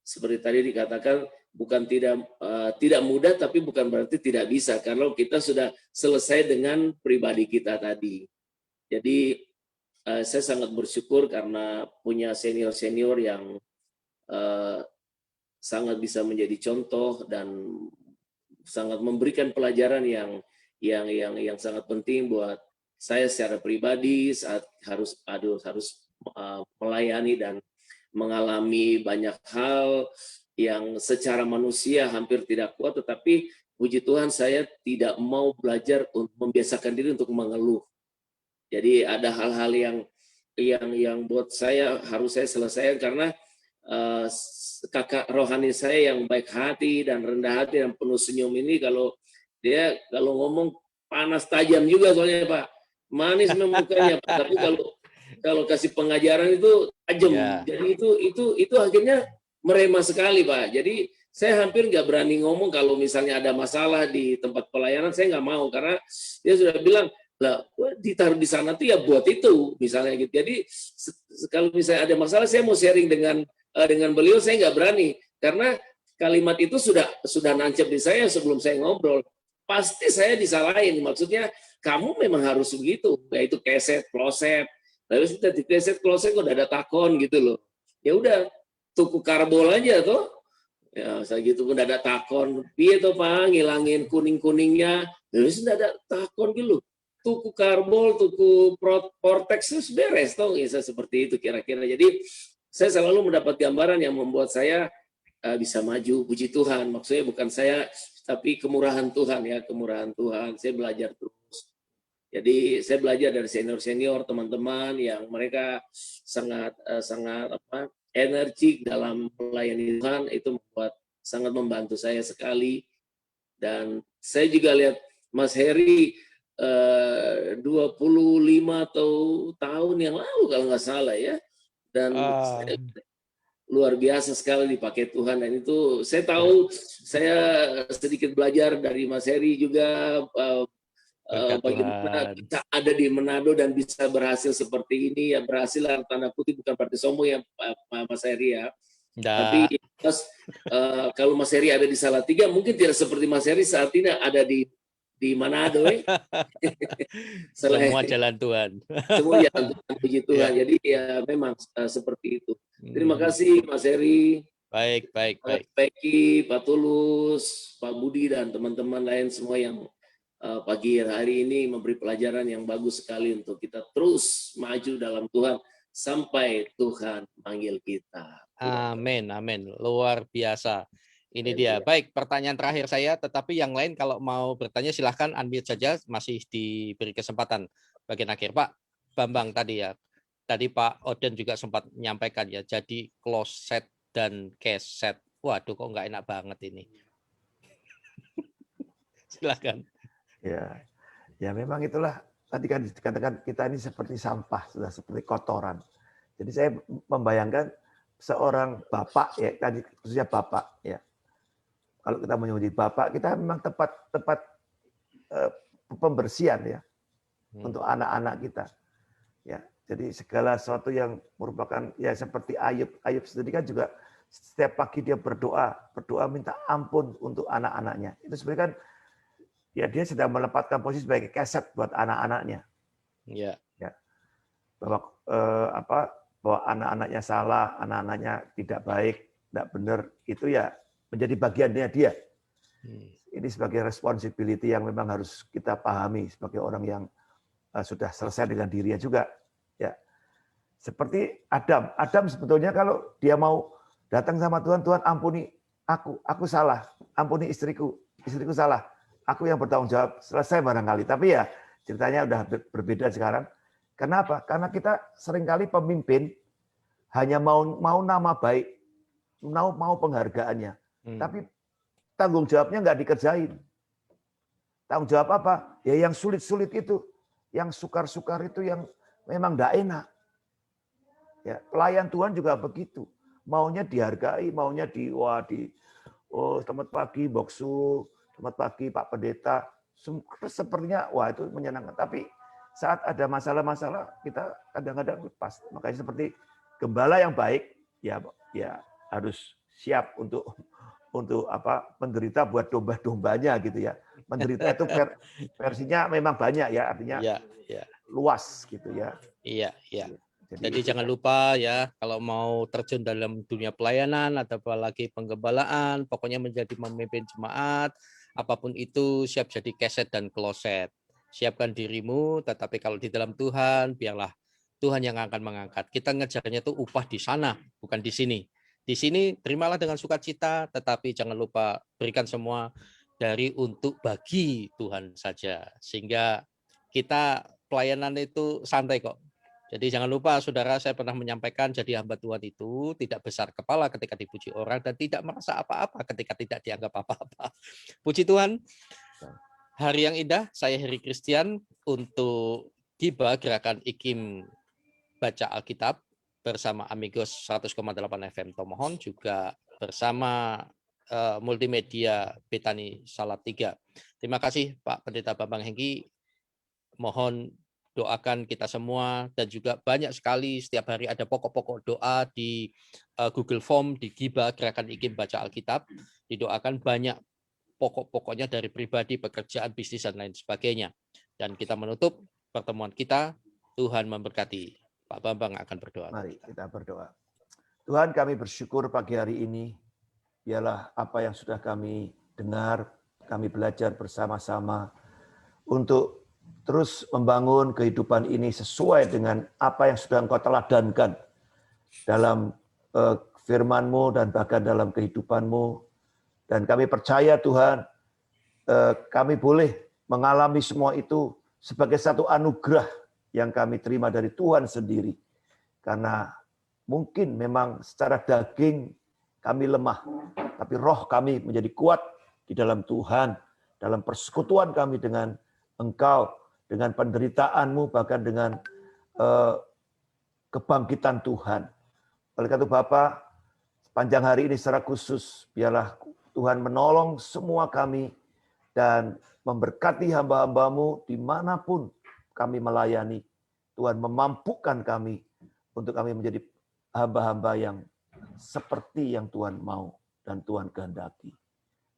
seperti tadi dikatakan, bukan tidak mudah, tapi bukan berarti tidak bisa kalau kita sudah selesai dengan pribadi kita tadi. Jadi saya sangat bersyukur karena punya senior-senior yang sangat bisa menjadi contoh dan sangat memberikan pelajaran yang sangat penting buat saya secara pribadi saat harus melayani dan mengalami banyak hal yang secara manusia hampir tidak kuat, tetapi puji Tuhan saya tidak mau belajar untuk membiasakan diri untuk mengeluh. Jadi ada hal-hal yang buat saya harus saya selesaikan, karena kakak rohani saya yang baik hati dan rendah hati dan penuh senyum ini, kalau ngomong panas tajam juga soalnya Pak, manis memang mukanya Pak, tapi kalau kasih pengajaran itu tajam. Yeah. Jadi itu akhirnya merema sekali Pak. Jadi saya hampir nggak berani ngomong kalau misalnya ada masalah di tempat pelayanan, saya nggak mau, karena dia sudah bilang, lah ditaruh di sana tuh ya buat itu misalnya gitu. Jadi kalau misalnya ada masalah, saya mau sharing dengan beliau, saya nggak berani, karena kalimat itu sudah nancep di saya sebelum saya ngobrol. Pasti saya disalahin, maksudnya kamu memang harus begitu, yaitu keset kloset. Lalu kita di keset kloset kok udah ada takon gitu loh. Ya udah tuku karbol aja tuh. Ya saya gitu udah ada takon. Piye tuh Pak ngilangin kuning-kuningnya. Terus udah ada takon gitu. Tuku karbol, tuku Portex terus beres toh, bisa seperti itu kira-kira. Jadi saya selalu mendapat gambaran yang membuat saya bisa maju, puji Tuhan. Maksudnya bukan saya, tapi kemurahan Tuhan ya, kemurahan Tuhan. Saya belajar terus. Jadi saya belajar dari senior-senior teman-teman yang mereka sangat energik dalam melayani Tuhan, itu sangat membantu saya sekali. Dan saya juga lihat Mas Heri 25 tahun yang lalu kalau nggak salah ya, dan luar biasa sekali dipakai Tuhan. Dan itu saya tahu, saya sedikit belajar dari Mas Heri juga bagaimana kita ada di Manado dan bisa berhasil seperti ini. Ya berhasil tanda kutip, bukan berarti sombong ya Mas Heri ya. Tapi kalau Mas Heri ada di Salatiga, mungkin tidak seperti Mas Heri saat ini ada di Manado. Semua jalan Tuhan. Semua jalan Tuhan, puji Tuhan. Jadi ya memang seperti itu. Terima kasih Mas Heri. Baik. Peki, Pak Tulus, Pak Budi, dan teman-teman lain semua yang pagi hari ini memberi pelajaran yang bagus sekali untuk kita terus maju dalam Tuhan sampai Tuhan panggil kita. Amin. Luar biasa. Ini dia. Baik, pertanyaan terakhir saya, tetapi yang lain kalau mau bertanya silahkan unmute saja, masih diberi kesempatan bagian akhir. Pak Bambang tadi ya, tadi Pak Oden juga sempat menyampaikan ya, jadi kloset dan keset. Waduh, kok nggak enak banget ini. Silakan. Ya memang itulah tadi kan dikatakan kita ini seperti sampah, sudah seperti kotoran. Jadi saya membayangkan seorang bapak ya, tadi khususnya bapak ya. Kalau kita menyebut bapak, kita memang tempat pembersihan ya untuk anak-anak kita. Ya, jadi segala sesuatu yang merupakan ya seperti Ayub sendiri kan juga setiap pagi dia berdoa minta ampun untuk anak-anaknya. Itu sebenarnya kan ya dia sedang menempatkan posisi sebagai keset buat anak-anaknya. Ya. Bahwa anak-anaknya salah, anak-anaknya tidak baik, tidak benar, itu ya menjadi bagiannya dia. Ini sebagai responsibility yang memang harus kita pahami sebagai orang yang sudah selesai dengan dirinya juga. Ya, seperti Adam sebetulnya kalau dia mau datang sama Tuhan, Tuhan ampuni aku salah, ampuni istriku salah, aku yang bertanggung jawab, selesai barangkali. Tapi ya ceritanya udah berbeda sekarang. Kenapa? Karena kita seringkali pemimpin hanya mau nama baik, mau penghargaannya. Tapi tanggung jawabnya nggak dikerjain. Tanggung jawab apa? Ya yang sulit-sulit itu, yang sukar-sukar itu, yang memang nggak enak. Ya, pelayan Tuhan juga begitu. Maunya dihargai, maunya selamat pagi Boksu, selamat pagi Pak Pendeta. Sepertinya wah itu menyenangkan. Tapi saat ada masalah-masalah kita kadang-kadang lepas. Makanya seperti gembala yang baik ya harus siap untuk menderita buat domba-dombanya gitu ya. Menderita itu versinya memang banyak ya, artinya luas gitu ya. Iya. Jadi jangan lupa ya, kalau mau terjun dalam dunia pelayanan atau apalagi penggembalaan, pokoknya menjadi memimpin jemaat, apapun itu siap jadi keset dan kloset. Siapkan dirimu, tetapi kalau di dalam Tuhan, biarlah Tuhan yang akan mengangkat. Kita ngejarnya itu upah di sana, bukan di sini. Di sini terimalah dengan sukacita, tetapi jangan lupa berikan semua dari untuk bagi Tuhan saja. Sehingga kita pelayanan itu santai kok. Jadi jangan lupa saudara, saya pernah menyampaikan jadi hamba Tuhan itu tidak besar kepala ketika dipuji orang dan tidak merasa apa-apa ketika tidak dianggap apa-apa. Puji Tuhan. Hari yang indah, saya Heri Christian untuk Giba Gerakan IKIM Baca Alkitab bersama Amigos 100,8 FM Tomohon, juga bersama multimedia Betani Salatiga. Terima kasih Pak Pendeta Bambang Hengki. Mohon doakan kita semua, dan juga banyak sekali setiap hari ada pokok-pokok doa di Google Form di Giba Gerakan IKIM Baca Alkitab. Didoakan banyak pokok-pokoknya dari pribadi, pekerjaan, bisnis, dan lain sebagainya. Dan kita menutup pertemuan kita. Tuhan memberkati. Pak Bambang akan berdoa. Mari kita berdoa. Tuhan, kami bersyukur pagi hari ini. Biarlah apa yang sudah kami dengar, kami belajar bersama-sama untuk terus membangun kehidupan ini sesuai dengan apa yang sudah Engkau teladankan dalam firman-Mu dan bahkan dalam kehidupan-Mu. Dan kami percaya Tuhan, kami boleh mengalami semua itu sebagai satu anugerah yang kami terima dari Tuhan sendiri. Karena mungkin memang secara daging kami lemah, tapi roh kami menjadi kuat di dalam Tuhan, dalam persekutuan kami dengan Engkau, dengan penderitaan-Mu, bahkan dengan kebangkitan Tuhan. Oleh karena itu Bapa, sepanjang hari ini secara khusus, biarlah Tuhan menolong semua kami dan memberkati hamba-hamba-Mu dimanapun kami melayani. Tuhan memampukan kami untuk kami menjadi hamba-hamba yang seperti yang Tuhan mau dan Tuhan kehendaki.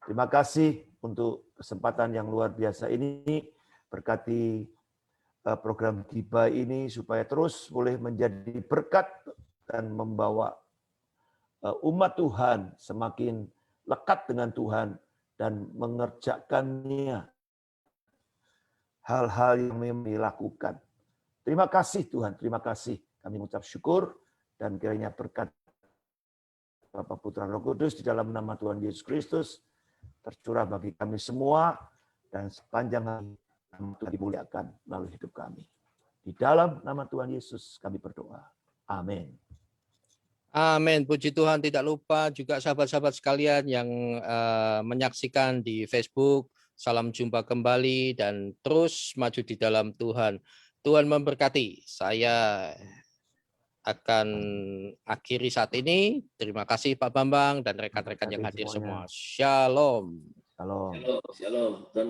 Terima kasih untuk kesempatan yang luar biasa ini. Berkati program Gibah ini supaya terus boleh menjadi berkat dan membawa umat Tuhan semakin lekat dengan Tuhan dan mengerjakannya hal-hal yang kami lakukan. Terima kasih Tuhan, terima kasih. Kami mengucap syukur dan kiranya berkat Bapa, Putra, Roh Kudus di dalam nama Tuhan Yesus Kristus tercurah bagi kami semua dan sepanjang hari nama Tuhan dimuliakan melalui hidup kami. Di dalam nama Tuhan Yesus kami berdoa. Amin. Amin. Puji Tuhan. Tidak lupa juga sahabat-sahabat sekalian yang menyaksikan di Facebook. Salam jumpa kembali dan terus maju di dalam Tuhan. Tuhan memberkati. Saya akan akhiri saat ini. Terima kasih Pak Bambang dan rekan-rekan yang hadir semua. Shalom. Shalom. Shalom. Tuhan